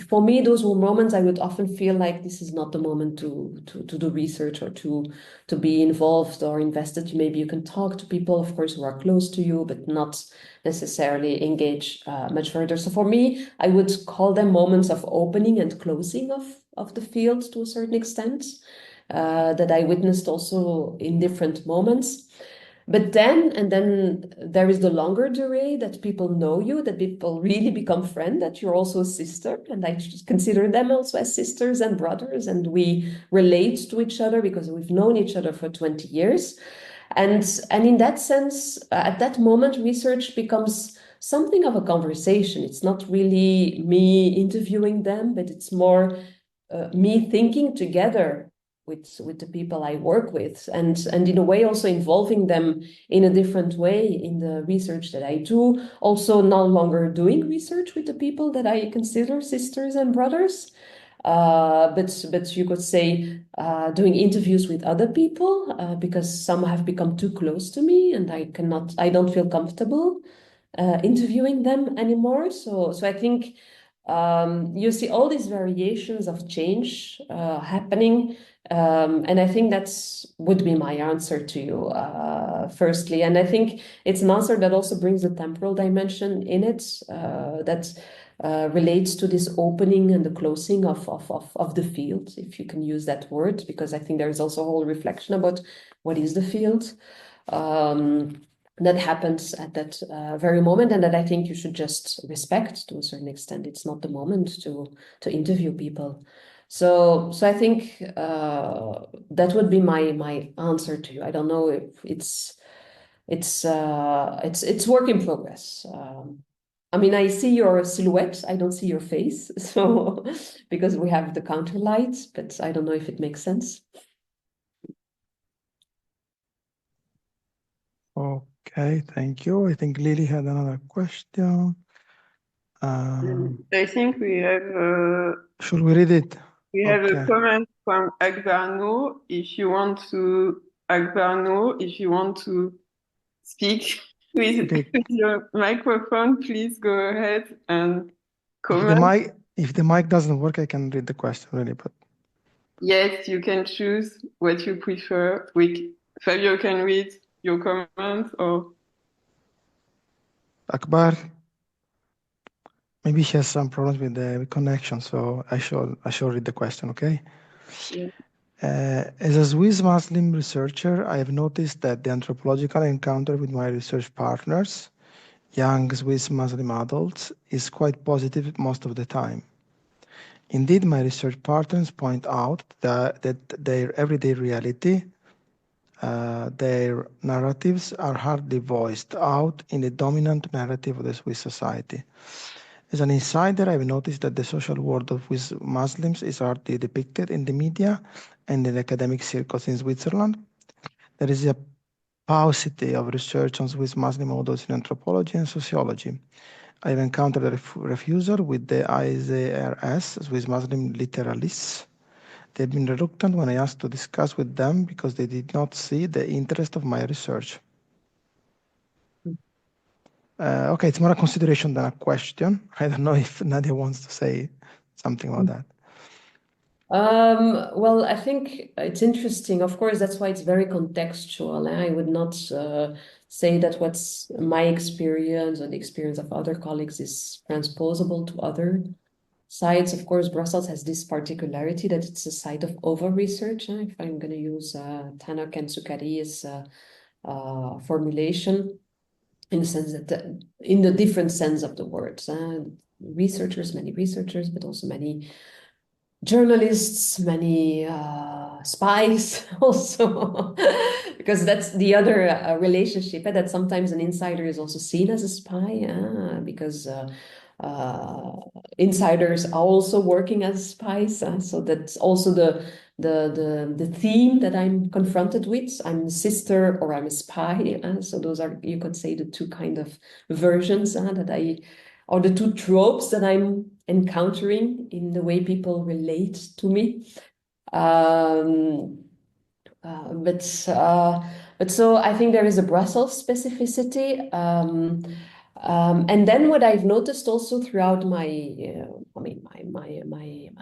[SPEAKER 2] for me, those were moments I would often feel like this is not the moment to do research or to be involved or invested. Maybe you can talk to people, of course, who are close to you, but not necessarily engage much further. So for me, I would call them moments of opening and closing of the field to a certain extent. That I witnessed also in different moments. But then there is the longer durée that people know you, that people really become friends, that you're also a sister. And I just consider them also as sisters and brothers. And we relate to each other because we've known each other for 20 years. And in that sense, at that moment, research becomes something of a conversation. It's not really me interviewing them, but it's more me thinking together with the people I work with, and in a way also involving them in a different way in the research that I do. Also no longer doing research with the people that I consider sisters and brothers, but you could say doing interviews with other people because some have become too close to me and I don't feel comfortable interviewing them anymore. So I think you see all these variations of change happening. And I think that's would be my answer to you, firstly. And I think it's an answer that also brings the temporal dimension in it, that relates to this opening and the closing of the field, if you can use that word, because I think there's also a whole reflection about what is the field. That happens at that very moment, and that I think you should just respect to a certain extent. It's not the moment to interview people. So I think that would be my answer to you. I don't know if it's work in progress. I mean, I see your silhouette. I don't see your face, so because we have the counter lights, but I don't know if it makes sense.
[SPEAKER 1] Okay, thank you. I think Lily had another question.
[SPEAKER 4] I think we have.
[SPEAKER 1] Should we read it?
[SPEAKER 4] We have a comment from Akbarno. If you want to, Akbarno, if you want to speak with your microphone, please go ahead and comment.
[SPEAKER 1] If the mic doesn't work, I can read the question really, but
[SPEAKER 4] yes, you can choose what you prefer. Fabio can read your comment or
[SPEAKER 1] Akbar. Maybe she has some problems with the connection, so I shall read the question, okay?
[SPEAKER 4] Yeah.
[SPEAKER 1] As a Swiss Muslim researcher, I have noticed that the anthropological encounter with my research partners, young Swiss Muslim adults, is quite positive most of the time. Indeed, my research partners point out that their everyday reality, their narratives are hardly voiced out in the dominant narrative of the Swiss society. As an insider, I've noticed that the social world of Swiss Muslims is hardly depicted in the media and in academic circles in Switzerland. There is a paucity of research on Swiss Muslim models in anthropology and sociology. I've encountered a refusal with the ISARS, Swiss Muslim literalists. They've been reluctant when I asked to discuss with them because they did not see the interest of my research. Okay, it's more a consideration than a question. I don't know if Nadia wants to say something about that.
[SPEAKER 2] Well, I think it's interesting. Of course, that's why it's very contextual. I would not say that what's my experience or the experience of other colleagues is transposable to other sites. Of course, Brussels has this particularity that it's a site of over-research. If I'm going to use Tannock and Sukkari's formulation, in the sense that in the different sense of the words, researchers, many researchers, but also many journalists, many spies also, because that's the other relationship, that sometimes an insider is also seen as a spy, because insiders are also working as spies. So that's also the theme that I'm confronted with. I'm a sister or I'm a spy. So those are, you could say, the two kind of versions or the two tropes that I'm encountering in the way people relate to me. But so I think there is a Brussels specificity. And then what I've noticed also throughout my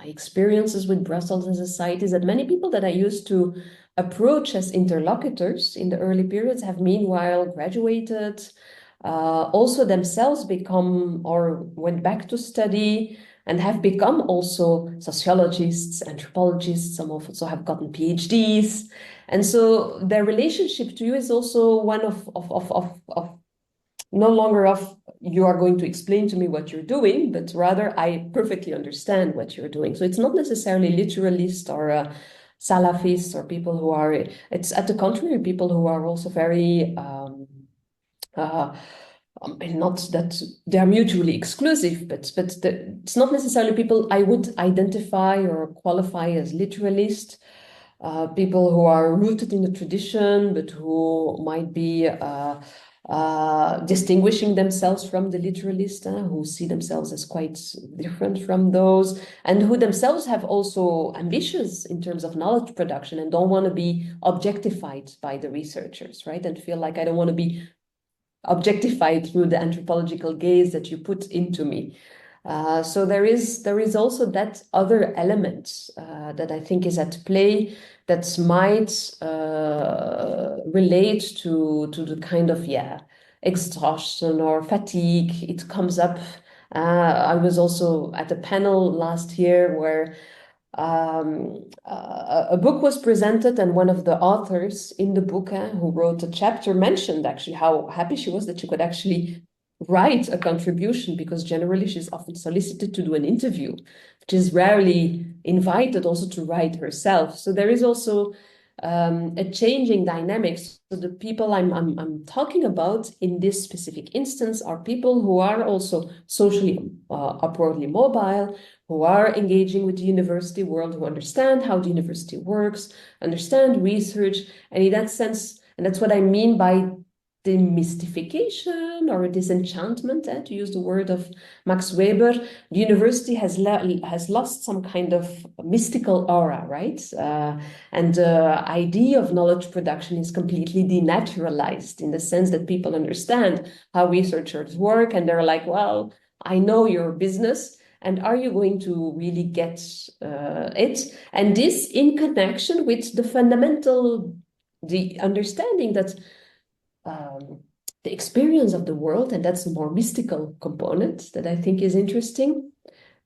[SPEAKER 2] experiences with Brussels as a site is that many people that I used to approach as interlocutors in the early periods have meanwhile graduated, also themselves become or went back to study and have become also sociologists, anthropologists. Some also have gotten PhDs. And so their relationship to you is also one of no longer of you are going to explain to me what you're doing, but rather I perfectly understand what you're doing. So it's not necessarily literalist or Salafist or people who are, it's at the contrary, people who are also very, not that they're mutually exclusive, but it's not necessarily people I would identify or qualify as literalist. People who are rooted in the tradition, but who might be distinguishing themselves from the literalists, who see themselves as quite different from those, and who themselves have also ambitions in terms of knowledge production and don't want to be objectified by the researchers, right? And feel like I don't want to be objectified through the anthropological gaze that you put into me. So there is also that other element that I think is at play that might relate to the kind of exhaustion or fatigue. It comes up. I was also at a panel last year where a book was presented, and one of the authors in the book who wrote a chapter mentioned actually how happy she was that she could actually write a contribution, because generally she's often solicited to do an interview. She's rarely invited also to write herself. So there is also a changing dynamics. So the people I'm talking about in this specific instance are people who are also socially upwardly mobile, who are engaging with the university world, who understand how the university works, understand research, and in that sense, and that's what I mean by demystification or disenchantment, to use the word of Max Weber. The university has lost some kind of mystical aura, right? And the idea of knowledge production is completely denaturalized in the sense that people understand how researchers work, and they're like, well, I know your business, and are you going to really get it? And this in connection with the understanding that the experience of the world, and that's a more mystical component that I think is interesting,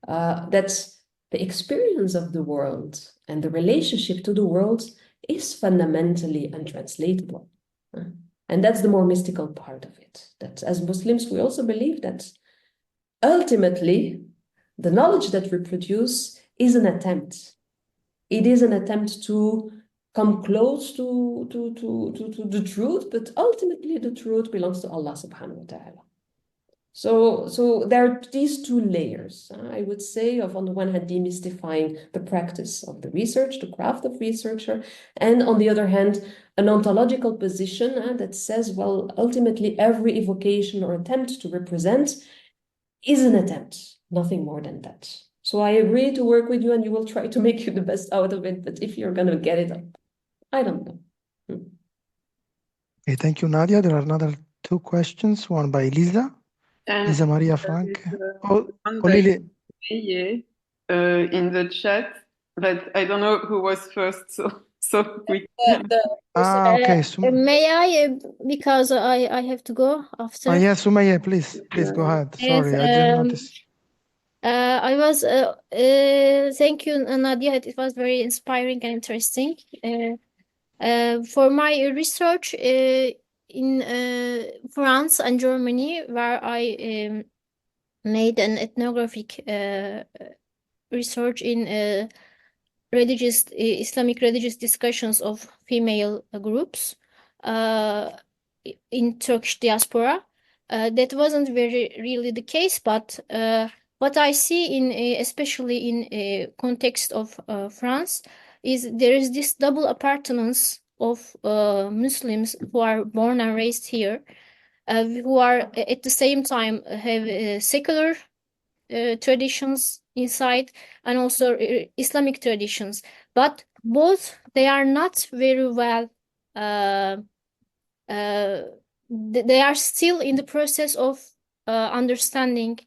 [SPEAKER 2] that the experience of the world and the relationship to the world is fundamentally untranslatable. And that's the more mystical part of it. That as Muslims, we also believe that ultimately, the knowledge that we produce is an attempt. It is an attempt to come close to the truth, but ultimately the truth belongs to Allah subhanahu wa ta'ala. So there are these two layers, I would say, of on the one hand demystifying the practice of the research, the craft of researcher, and on the other hand an ontological position that says, well, ultimately every evocation or attempt to represent is an attempt, nothing more than that. So I agree to work with you, and you will try to make you the best out of it, but if you're going to get it, I don't know.
[SPEAKER 1] Okay, thank you, Nadia. There are another two questions, one by Lisa.
[SPEAKER 4] And
[SPEAKER 1] Lisa Maria Frank.
[SPEAKER 4] one by
[SPEAKER 1] Lily.
[SPEAKER 4] In the chat, but I don't know who was first, so we
[SPEAKER 1] Okay.
[SPEAKER 5] May I, because I have to go after.
[SPEAKER 1] Yeah, Sumaya, please go ahead. Sorry, I didn't notice.
[SPEAKER 5] I was thank you, Nadia. It was very inspiring and interesting. For my research in France and Germany, where I made an ethnographic research in Islamic religious discussions of female groups in Turkish diaspora. That wasn't really the case, but what I see especially in context of France is there is this double appartenance of Muslims who are born and raised here, who are at the same time have secular traditions inside and also Islamic traditions, but both they are not very well. They are still in the process of understanding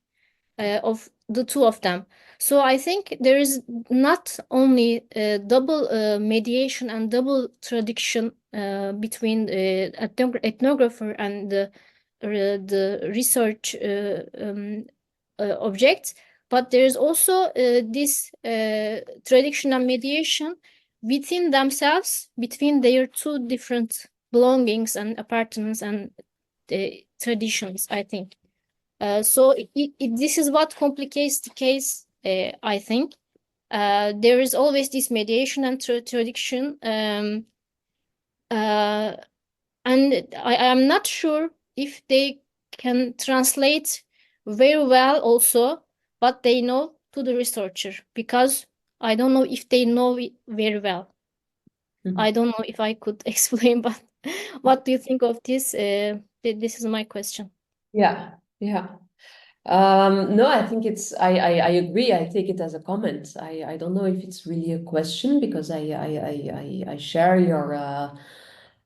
[SPEAKER 5] of the two of them. So I think there is not only double mediation and double tradiction between the ethnographer and the research objects, but there is also this tradition and mediation within themselves, between their two different belongings and appartenance and traditions, I think. So this is what complicates the case, I think. There is always this mediation and tradiction, and I am not sure if they can translate very well also what they know to the researcher, because I don't know if they know it very well. I don't know if I could explain, but what do you think of this? This is my question.
[SPEAKER 2] Yeah. No, I think I agree. I take it as a comment. I don't know if it's really a question, because I share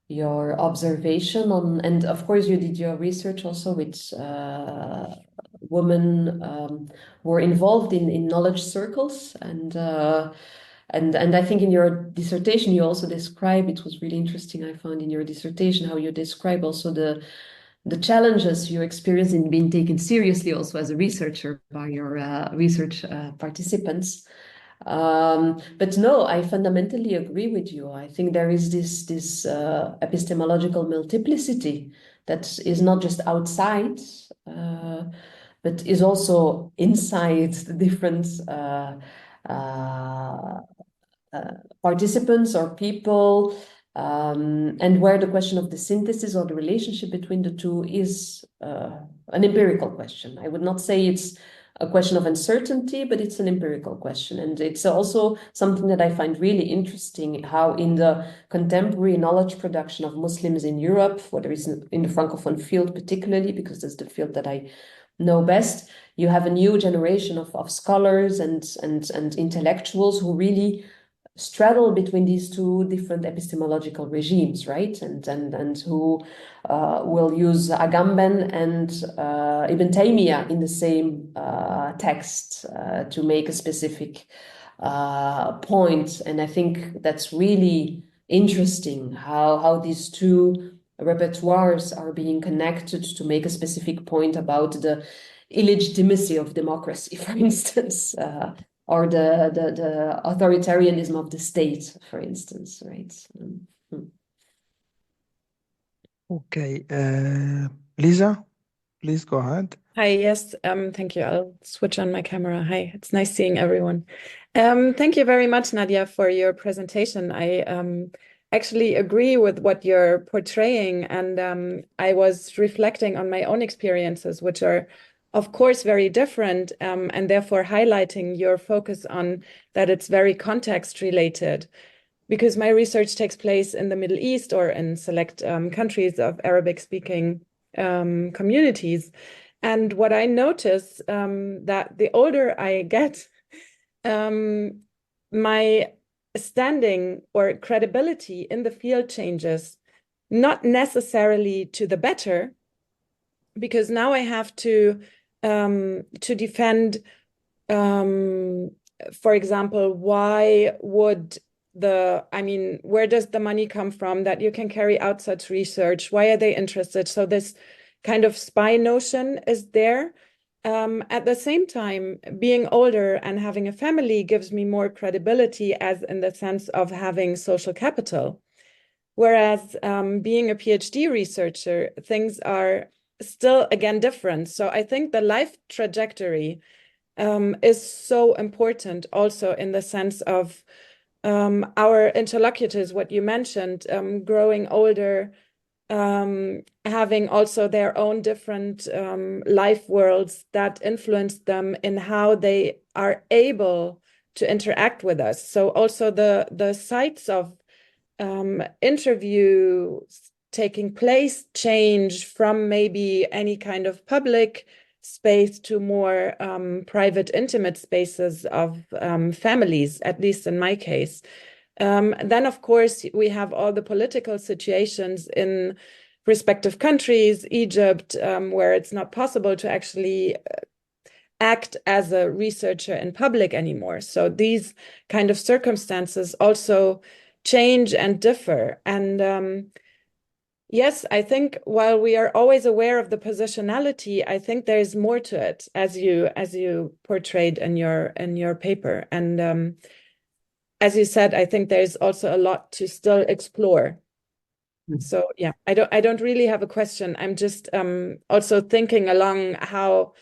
[SPEAKER 2] your observation on, and of course you did your research also with women who were involved in knowledge circles, and I think in your dissertation you also describe, it was really interesting, I found in your dissertation how you describe also the challenges you experience in being taken seriously also as a researcher by your research participants. But no, I fundamentally agree with you. I think there is this epistemological multiplicity that is not just outside, but is also inside the different participants or people, and where the question of the synthesis or the relationship between the two is an empirical question. I would not say it's a question of uncertainty, but it's an empirical question. And it's also something that I find really interesting, how in the contemporary knowledge production of Muslims in Europe, whether it's in the francophone field particularly, because that's the field that I know best, you have a new generation of scholars and intellectuals who really straddle between these two different epistemological regimes, right? And who will use Agamben and Ibn Taymiyyah in the same text to make a specific point. And I think that's really interesting how these two repertoires are being connected to make a specific point about the illegitimacy of democracy, for instance, or the authoritarianism of the state, for instance, right?
[SPEAKER 1] Okay, Lisa, please go ahead.
[SPEAKER 6] Hi, yes, thank you. I'll switch on my camera. Hi, it's nice seeing everyone. Thank you very much, Nadia, for your presentation. I actually agree with what you're portraying, and I was reflecting on my own experiences, which are, of course, very different, and therefore highlighting your focus on that it's very context related, because my research takes place in the Middle East or in select countries of Arabic-speaking communities. And what I notice that the older I get, my standing or credibility in the field changes, not necessarily to the better, because now I have to defend, for example, why would where does the money come from that you can carry out such research? Why are they interested? So this kind of spy notion is there. At the same time, being older and having a family gives me more credibility, as in the sense of having social capital. Whereas being a PhD researcher, things are still, again, different. So I think the life trajectory is so important also in the sense of our interlocutors, what you mentioned, growing older, having also their own different life worlds that influence them in how they are able to interact with us. So also the sites of interviews taking place change from maybe any kind of public space to more private, intimate spaces of families, at least in my case. Then, of course, we have all the political situations in respective countries, Egypt, where it's not possible to actually act as a researcher in public anymore. So these kind of circumstances also change and differ. And yes, I think while we are always aware of the positionality, I think there is more to it, as you portrayed in your paper. And as you said, I think there's also a lot to still explore. So yeah, I don't really have a question. I'm just also thinking along how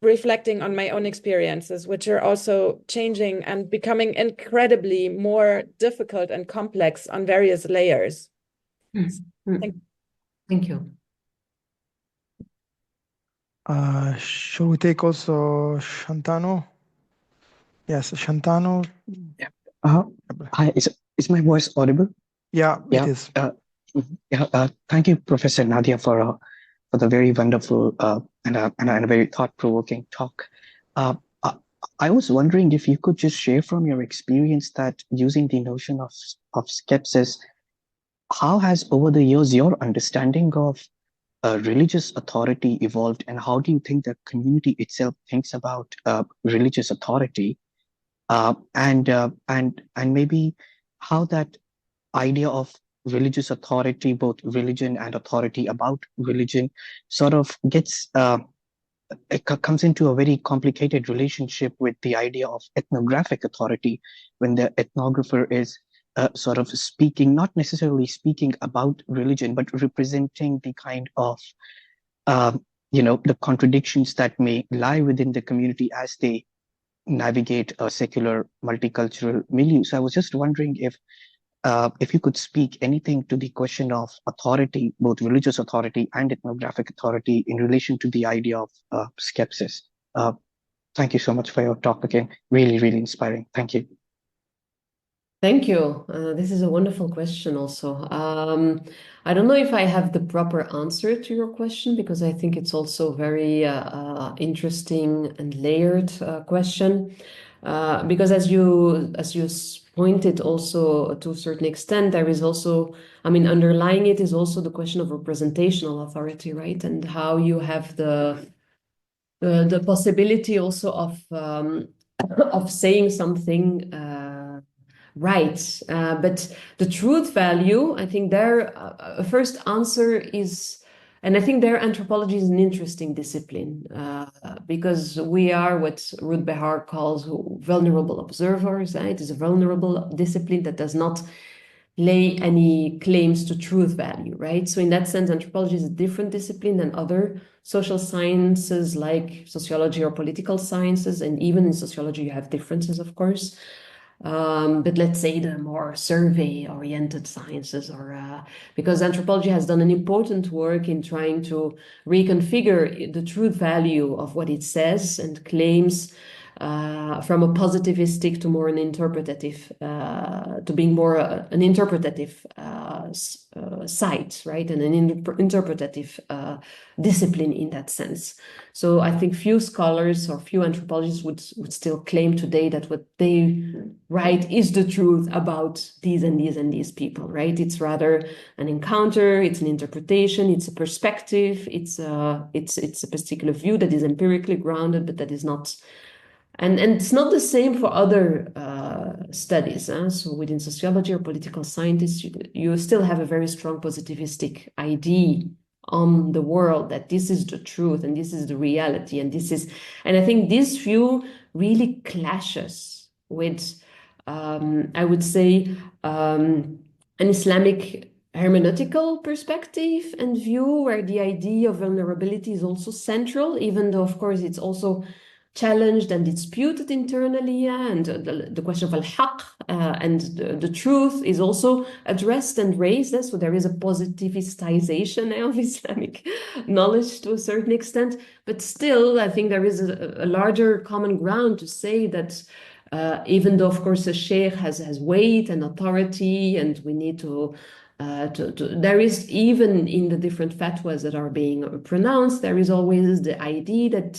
[SPEAKER 6] reflecting on my own experiences, which are also changing and becoming incredibly more difficult and complex on various layers.
[SPEAKER 2] Thank you.
[SPEAKER 1] Shall we take also Shantanu? Yes, Shantanu.
[SPEAKER 7] Yeah. Hi, is my voice audible?
[SPEAKER 1] Yeah,
[SPEAKER 7] Yeah.
[SPEAKER 1] it is.
[SPEAKER 7] Thank you, Professor Nadia, for the very wonderful and a very thought-provoking talk. I was wondering if you could just share from your experience that using the notion of skepsis, how has over the years your understanding of religious authority evolved, and how do you think the community itself thinks about religious authority, and maybe how that idea of religious authority, both religion and authority about religion, sort of gets it comes into a very complicated relationship with the idea of ethnographic authority, when the ethnographer is sort of speaking, not necessarily speaking about religion, but representing the kind of the contradictions that may lie within the community as they navigate a secular multicultural milieu. So I was just wondering if you could speak anything to the question of authority, both religious authority and ethnographic authority, in relation to the idea of skepsis. Thank you so much for your talk again. Really, really inspiring. Thank you.
[SPEAKER 2] Thank you. This is a wonderful question also. I don't know if I have the proper answer to your question, because I think it's also very interesting and layered question. Because as you pointed also to a certain extent, there is also, underlying it is also the question of representational authority, right? And how you have the possibility also of saying something right. But the truth value, I think there a first answer is, and I think there anthropology is an interesting discipline, because we are what Ruth Behar calls vulnerable observers. It is a vulnerable discipline that does not lay any claims to truth value, right? So in that sense, anthropology is a different discipline than other social sciences like sociology or political sciences. And even in sociology, you have differences, of course. But let's say the more survey-oriented sciences, or because anthropology has done an important work in trying to reconfigure the truth value of what it says and claims, from a positivistic to more an interpretative, to being more an interpretative site, right? And an interpretative discipline in that sense. So I think few scholars or few anthropologists would still claim today that what they write is the truth about these and these and these people, right? It's rather an encounter, it's an interpretation, it's a perspective, it's a particular view that is empirically grounded, but that is not. And it's not the same for other studies. So within sociology or political scientists, you still have a very strong positivistic idea on the world that this is the truth and this is the reality and I think this view really clashes with, I would say, an Islamic hermeneutical perspective and view, where the idea of vulnerability is also central, even though, of course, it's also challenged and disputed internally, and the question of al-haq and the truth is also addressed and raised. So there is a positivistization of Islamic knowledge to a certain extent, but still I think there is a larger common ground to say that even though of course a sheikh has weight and authority, and we need to there is, even in the different fatwas that are being pronounced, there is always the idea that,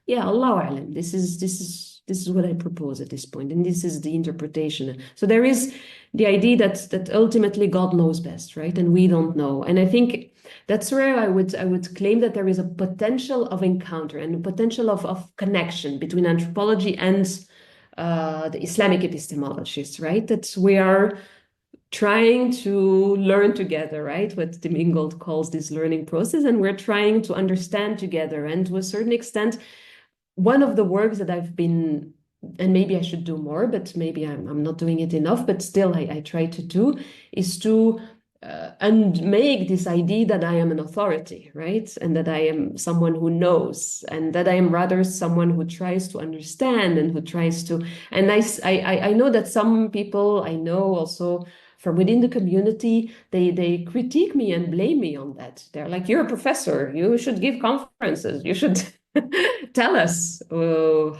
[SPEAKER 2] yeah, Allahu A'lam, this is what I propose at this point, and this is the interpretation. So there is the idea that ultimately God knows best, right? And we don't know. And I think that's where I would claim that there is a potential of encounter and a potential of connection between anthropology and the Islamic epistemologists, right? That we are trying to learn together, right? What Tim Ingold calls this learning process, and we're trying to understand together. And to a certain extent, one of the works that I've been, and maybe I should do more, but maybe I'm not doing it enough, but still I try to do, is to and make this idea that I am an authority, right? And that I am someone who knows, and that I am rather someone who tries to understand and who tries to, and I know that some people I know also from within the community, they critique me and blame me on that. They're like, you're a professor, you should give conferences, you should tell us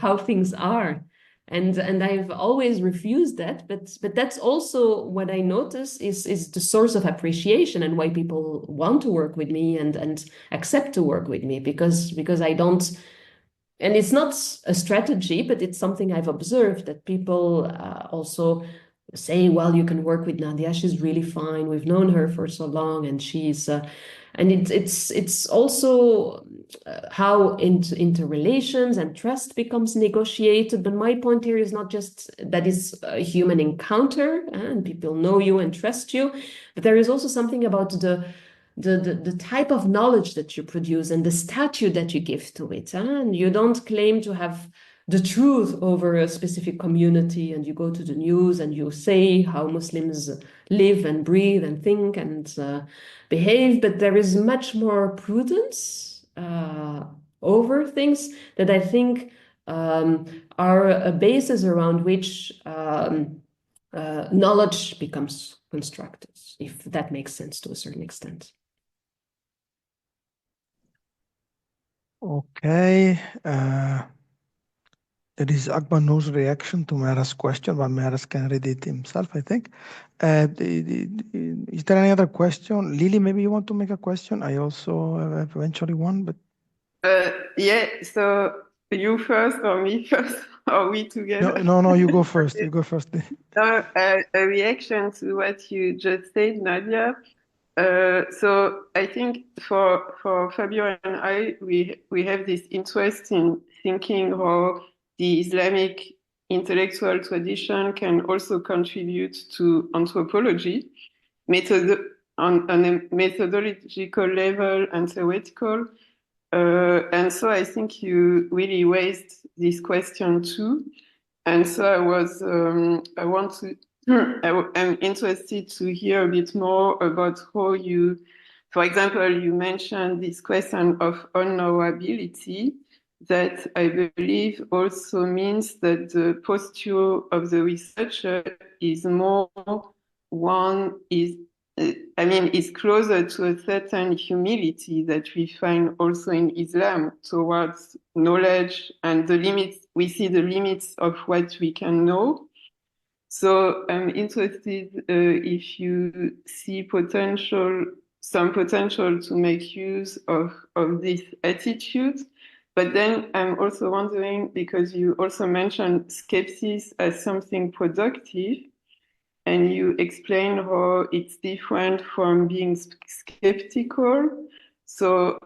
[SPEAKER 2] how things are. And I've always refused that, but that's also what I notice is the source of appreciation and why people want to work with me and accept to work with me, because I don't, and it's not a strategy, but it's something I've observed, that people also say, well, you can work with Nadia, she's really fine, we've known her for so long, and she's and it's also how interrelations and trust becomes negotiated. But my point here is not just that it's a human encounter and people know you and trust you, but there is also something about the type of knowledge that you produce and the statue that you give to it. And you don't claim to have the truth over a specific community, and you go to the news and you say how Muslims live and breathe and think and behave, but there is much more prudence over things that I think are a basis around which knowledge becomes constructed, if that makes sense to a certain extent.
[SPEAKER 1] Okay. There is Akbar Noor's reaction to Mara's question, but Maras can read it himself, I think. Is there any other question? Lily, maybe you want to make a question? I also have eventually one, but...
[SPEAKER 4] Yeah, so you first or me first, or we together?
[SPEAKER 1] No, you go first. You go first.
[SPEAKER 4] A reaction to what you just said, Nadia. So I think for Fabio and I, we have this interest in thinking how the Islamic intellectual tradition can also contribute to anthropology, on a methodological level and theoretical. And so I think you really raised this question too. And so I'm interested to hear a bit more about how you, for example, you mentioned this question of unknowability, that I believe also means that the posture of the researcher is more is closer to a certain humility that we find also in Islam towards knowledge and the limits. We see the limits of what we can know. So I'm interested if you see some potential to make use of this attitude. But then I'm also wondering, because you also mentioned skepsis as something productive, and you explain how it's different from being skeptical. So,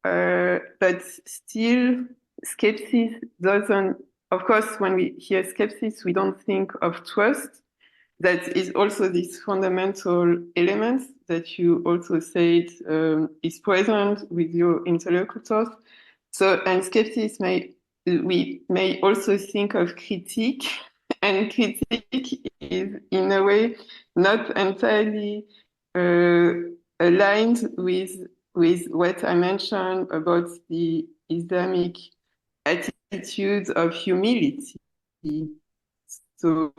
[SPEAKER 4] but still, skepsis doesn't, of course, when we hear skepsis, we don't think of trust. That is also this fundamental element that you also said is present with your interlocutors. So, and skepsis we may also think of critique, and critique is in a way not entirely aligned with what I mentioned about the Islamic attitude attitude of humility. So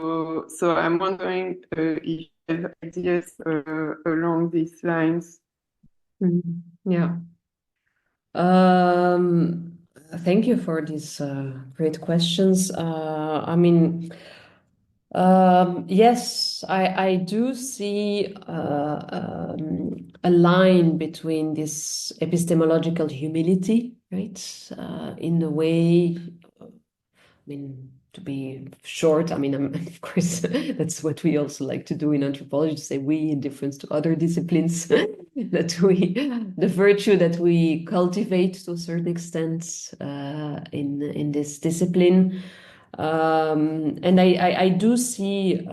[SPEAKER 4] I'm wondering if you have ideas along these lines.
[SPEAKER 2] Yeah. Thank you for these great questions. I mean, yes, I do see a line between this epistemological humility, right? In a way, I mean, to be short, I mean, of course, that's what we also like to do in anthropology, to say we in difference to other disciplines, that the virtue that we cultivate to a certain extent in this discipline. And I do see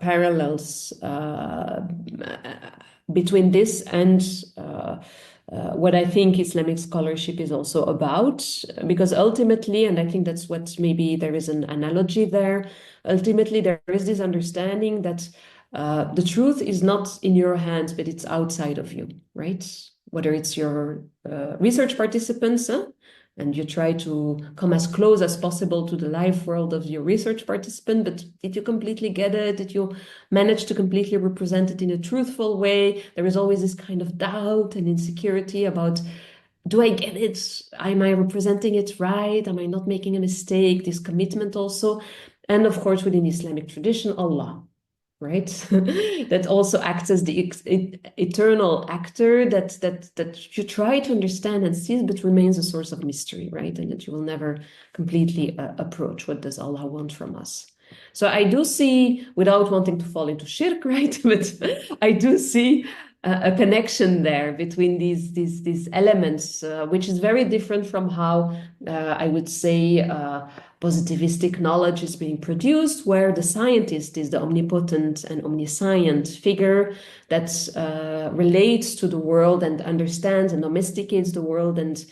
[SPEAKER 2] parallels between this and what I think Islamic scholarship is also about, because ultimately, and I think that's what maybe there is an analogy there, ultimately there is this understanding that the truth is not in your hands, but it's outside of you, right? Whether it's your research participants, and you try to come as close as possible to the life world of your research participant, but did you completely get it? Did you manage to completely represent it in a truthful way? There is always this kind of doubt and insecurity about, do I get it? Am I representing it right? Am I not making a mistake? This commitment also. And of course, within Islamic tradition, Allah, right? That also acts as the eternal actor that you try to understand and see, but remains a source of mystery, right? And that you will never completely approach. What does Allah want from us? So I do see, without wanting to fall into shirk, right? But I do see a connection there between these elements, which is very different from how I would say positivistic knowledge is being produced, where the scientist is the omnipotent and omniscient figure that relates to the world and understands and domesticates the world and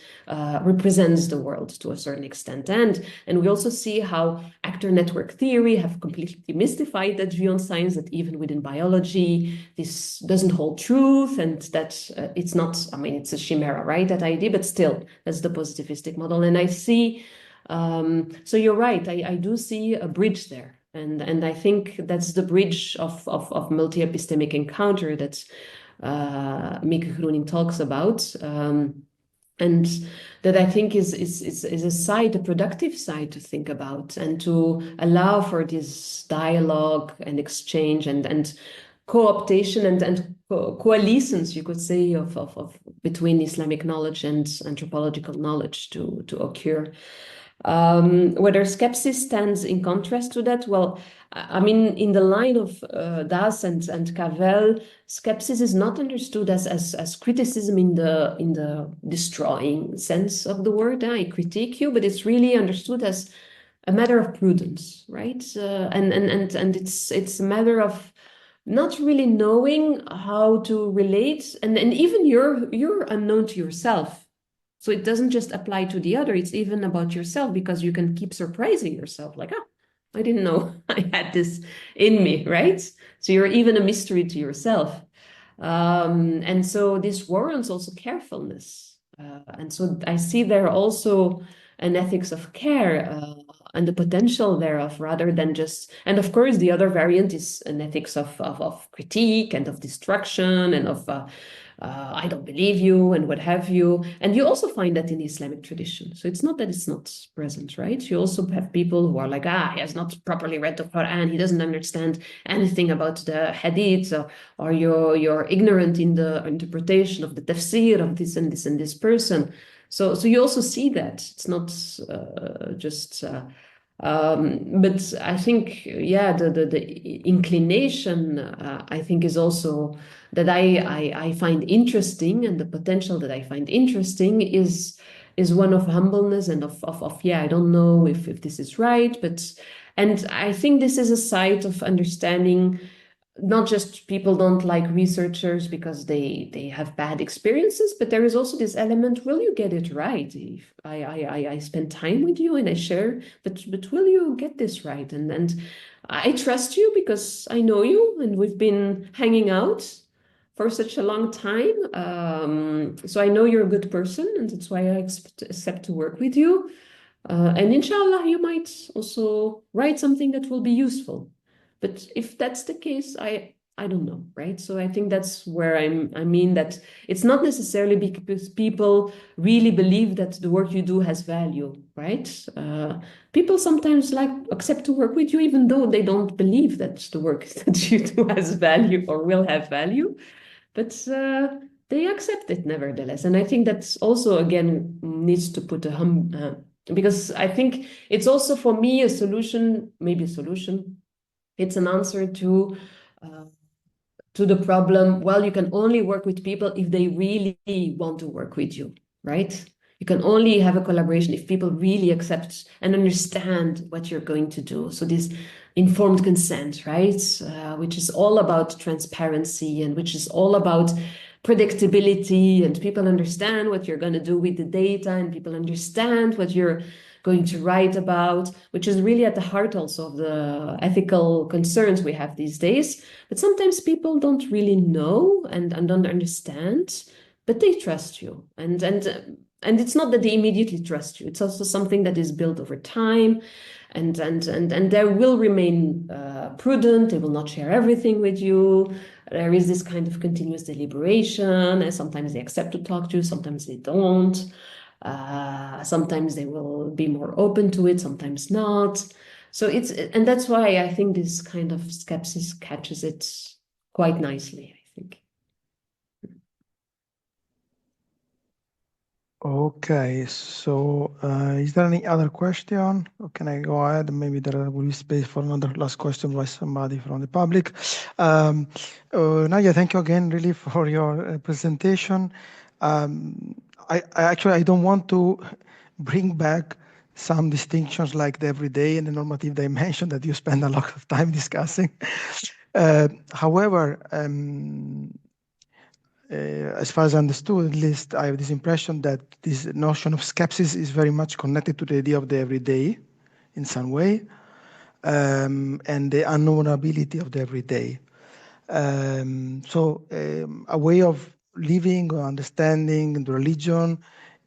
[SPEAKER 2] represents the world to a certain extent. And we also see how actor network theory have completely demystified that view on science, that even within biology, this doesn't hold truth, and that it's not, I mean, it's a chimera, right, that idea, but still, that's the positivistic model. And I see, so you're right, I do see a bridge there. And I think that's the bridge of multi-epistemic encounter that Mieke Groeninck talks about. And that I think is a side, a productive side to think about, and to allow for this dialogue and exchange and co-optation and coalescence, you could say, of between Islamic knowledge and anthropological knowledge to occur. Whether Skepsis stands in contrast to that, well, I mean, in the line of Das and Cavell, Skepsis is not understood as criticism in the destroying sense of the word. I critique you, but it's really understood as a matter of prudence, right? And it's a matter of not really knowing how to relate, and even you're unknown to yourself. So it doesn't just apply to the other, it's even about yourself, because you can keep surprising yourself, like, oh, I didn't know I had this in me, right? So you're even a mystery to yourself. And so this warrants also carefulness. And so I see there also an ethics of care and the potential thereof, rather than just, and of course the other variant is an ethics of critique and of destruction and of I don't believe you and what have you. And you also find that in the Islamic tradition. So it's not that it's not present, right? You also have people who are like, he has not properly read the Quran, he doesn't understand anything about the hadith, or you're ignorant in the interpretation of the tafsir of this and this and this person. So you also see that. It's not just... but I think, yeah, the inclination, I think, is also that I find interesting, and the potential that I find interesting is one of humbleness and of yeah, I don't know if this is right, and I think this is a side of understanding. Not just people don't like researchers because they have bad experiences, but there is also this element, will you get it right? If I spend time with you and I share, but will you get this right? And I trust you because I know you and we've been hanging out for such a long time. So I know you're a good person, and that's why I accept to work with you. And inshallah, you might also write something that will be useful. But if that's the case, I don't know, right? So I think that's where I mean that it's not necessarily because people really believe that the work you do has value, right? People sometimes accept to work with you even though they don't believe that the work that you do has value or will have value. But they accept it nevertheless. And I think that's also, again, needs to put because I think it's also for me a solution, maybe a solution. It's an answer to the problem. Well, you can only work with people if they really want to work with you, right? You can only have a collaboration if people really accept and understand what you're going to do. So this informed consent, right? Which is all about transparency and which is all about predictability, and people understand what you're going to do with the data, and people understand what you're going to write about, which is really at the heart also of the ethical concerns we have these days. But sometimes people don't really know and don't understand, but they trust you. And it's not that they immediately trust you. It's also something that is built over time. And they will remain prudent. They will not share everything with you. There is this kind of continuous deliberation, and sometimes they accept to talk to you, sometimes they don't. Sometimes they will be more open to it, sometimes not. So and that's why I think this kind of skepsis catches it quite nicely, I think.
[SPEAKER 1] Okay, so is there any other question? Or can I go ahead? Maybe there will be space for another last question by somebody from the public. Nadia, thank you again really for your presentation. I actually don't want to bring back some distinctions like the everyday and the normative dimension that you spend a lot of time discussing. However, as far as I understood, at least I have this impression that this notion of skepsis is very much connected to the idea of the everyday in some way, and the unknowability of the everyday. So a way of living or understanding the religion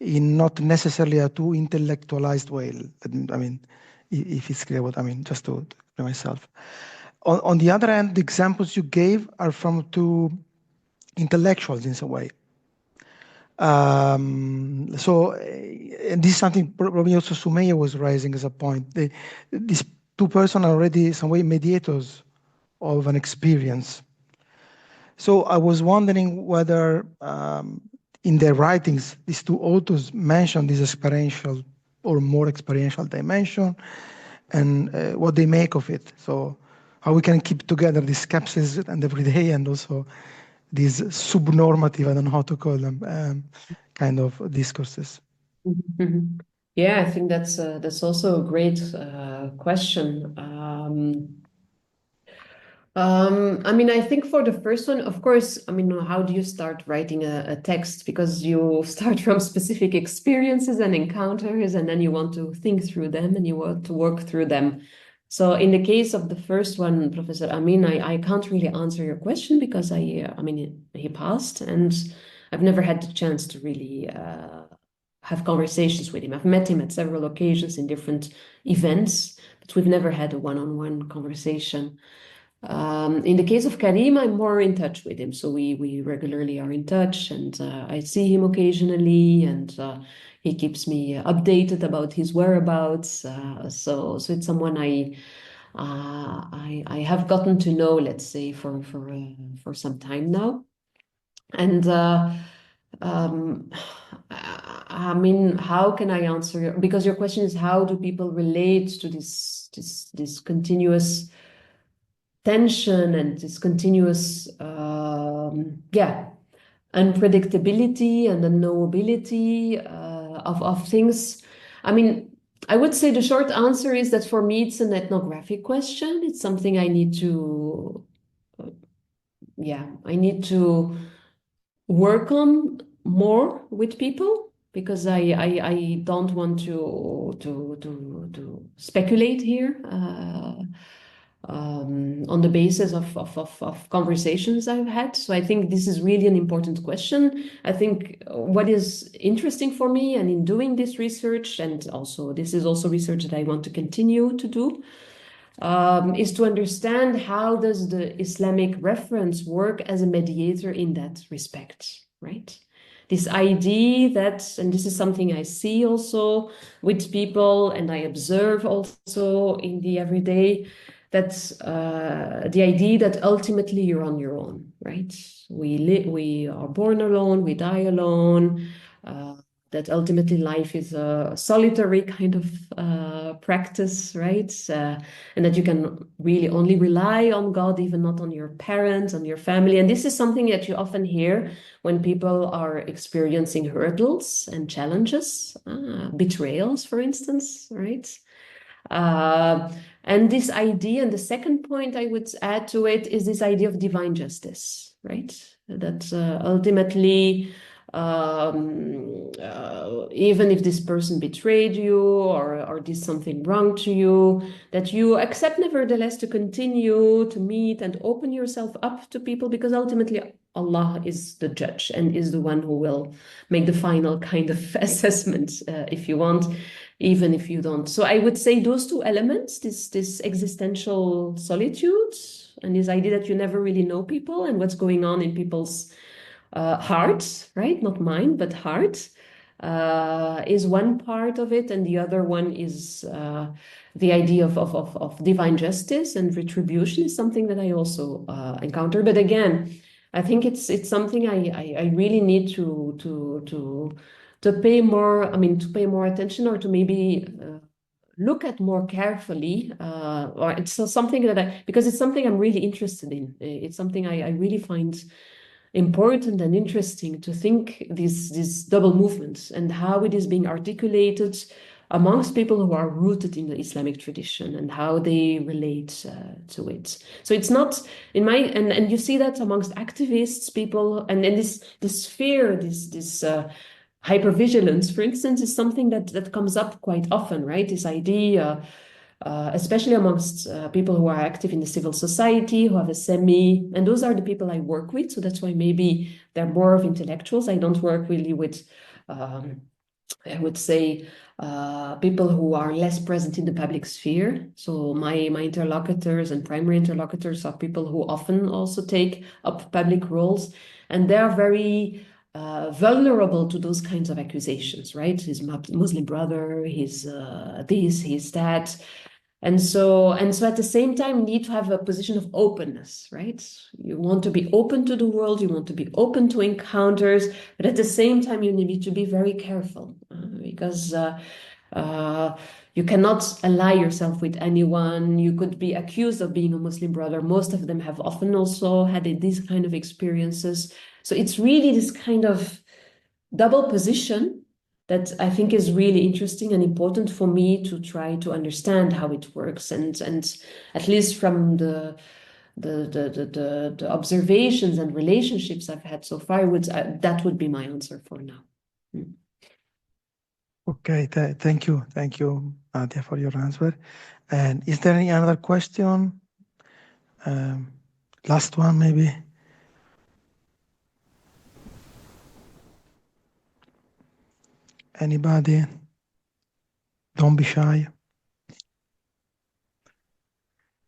[SPEAKER 1] in not necessarily a too intellectualized way. I mean, if it's clear what I mean, just to explain myself. On the other hand, the examples you gave are from two intellectuals in some way. And this is something probably also Sumaya was raising as a point. These two persons are already some way mediators of an experience. So I was wondering whether in their writings, these two authors mention this experiential or more experiential dimension and what they make of it. So how we can keep together this skepsis and everyday and also these subnormative, I don't know how to call them, kind of discourses.
[SPEAKER 2] Mm-hmm. Yeah, I think that's also a great question. I mean, I think for the first one, of course, I mean, how do you start writing a text? Because you start from specific experiences and encounters, and then you want to think through them and you want to work through them. So in the case of the first one, Professor Amin, I can't really answer your question because I mean, he passed, and I've never had the chance to really have conversations with him. I've met him at several occasions in different events, but we've never had a one-on-one conversation. In the case of Karim, I'm more in touch with him. So we regularly are in touch, and I see him occasionally, and he keeps me updated about his whereabouts. So it's someone I have gotten to know, let's say, for some time now. And I mean, how can I answer because your question is how do people relate to this continuous tension and this continuous unpredictability and unknowability of things. I mean, I would say the short answer is that for me it's an ethnographic question. It's something I need to work on more with people, because I don't want to speculate here. on the basis of conversations I've had. So I think this is really an important question. I think what is interesting for me, and in doing this research, and also this is also research that I want to continue to do, is to understand how does the Islamic reference work as a mediator in that respect, right? This idea that, and this is something I see also with people, and I observe also in the everyday, that the idea that ultimately you're on your own, right? We are born alone, we die alone, that ultimately life is a solitary kind of practice, right? And that you can really only rely on God, even not on your parents, on your family. And this is something that you often hear when people are experiencing hurdles and challenges, betrayals, for instance, right? And this idea, and the second point I would add to it, is this idea of divine justice, right? That ultimately, even if this person betrayed you or did something wrong to you, that you accept nevertheless to continue to meet and open yourself up to people, because ultimately Allah is the judge and is the one who will make the final kind of assessment, if you want, even if you don't. So I would say those two elements, this existential solitude and this idea that you never really know people and what's going on in people's hearts, right? Not mind, but heart, is one part of it. And the other one is the idea of divine justice and retribution is something that I also encounter. But again, I think it's something I really need to pay more, to pay more attention, or to maybe look at more carefully, or it's something that because it's something I'm really interested in. It's something I really find important and interesting to think this double movement and how it is being articulated amongst people who are rooted in the Islamic tradition and how they relate to it. So it's not in my, and you see that amongst activists, people, and this fear, this hypervigilance, for instance, is something that comes up quite often, right? This idea, especially amongst people who are active in the civil society, who have a semi, and those are the people I work with. So that's why maybe they're more of intellectuals. I don't work really with, I would say, people who are less present in the public sphere. So my interlocutors and primary interlocutors are people who often also take up public roles, and they are very vulnerable to those kinds of accusations, right? His Muslim brother, his this, his that. And so at the same time, you need to have a position of openness, right? You want to be open to the world, you want to be open to encounters, but at the same time, you need to be very careful because you cannot ally yourself with anyone. You could be accused of being a Muslim brother. Most of them have often also had these kind of experiences. So it's really this kind of double position that I think is really interesting and important for me to try to understand how it works, and at least from the observations and relationships I've had so far, that would be my answer for now.
[SPEAKER 1] Okay, thank you, Nadia, for your answer. And is there any other question? Last one, maybe. Anybody? Don't be shy.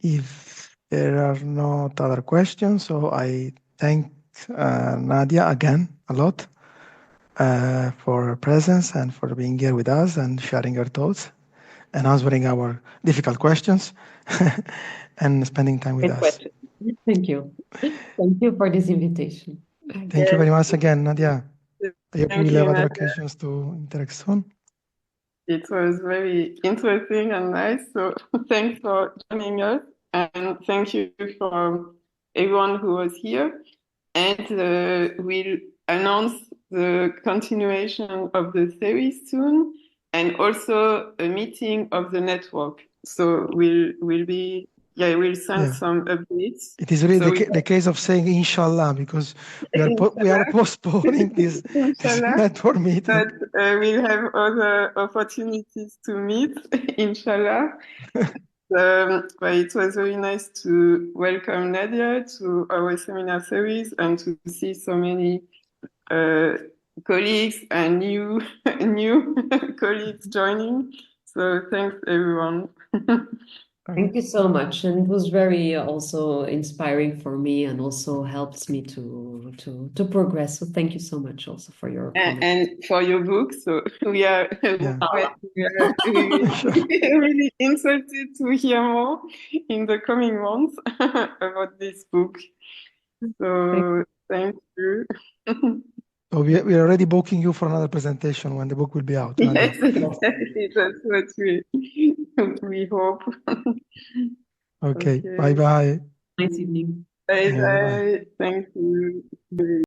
[SPEAKER 1] If there are not other questions, so I thank Nadia again a lot for her presence and for being here with us and sharing her thoughts and answering our difficult questions and spending time with us.
[SPEAKER 2] Thank you. Thank you for this invitation.
[SPEAKER 1] Thank you very much again, Nadia. I hope
[SPEAKER 4] Thank
[SPEAKER 1] we'll
[SPEAKER 4] you,
[SPEAKER 1] have other
[SPEAKER 4] Nadia.
[SPEAKER 1] occasions to interact soon.
[SPEAKER 4] It was very interesting and nice. So thanks for joining us, and thank you for everyone who was here. And we'll announce the continuation of the series soon, and also a meeting of the network. So we'll send some updates.
[SPEAKER 1] It is really the case of saying inshallah, because we are postponing this network meeting.
[SPEAKER 4] But we'll have other opportunities to meet, inshallah. Well, it was very nice to welcome Nadia to our seminar series and to see so many colleagues and new colleagues joining. So thanks, everyone.
[SPEAKER 2] Thank you so much, and it was very also inspiring for me, and also helps me to progress. So thank you so much also for your comments.
[SPEAKER 4] And for your book. So we are
[SPEAKER 1] Yeah.
[SPEAKER 4] really interested to hear more in the coming months about this book. So thank you.
[SPEAKER 1] So we are already booking you for another presentation when the book will be out. Nadia.
[SPEAKER 4] Yes, exactly. That's what we hope.
[SPEAKER 1] Okay. Bye bye.
[SPEAKER 2] Nice evening.
[SPEAKER 4] Bye
[SPEAKER 1] Yeah, bye.
[SPEAKER 4] bye. Thank you.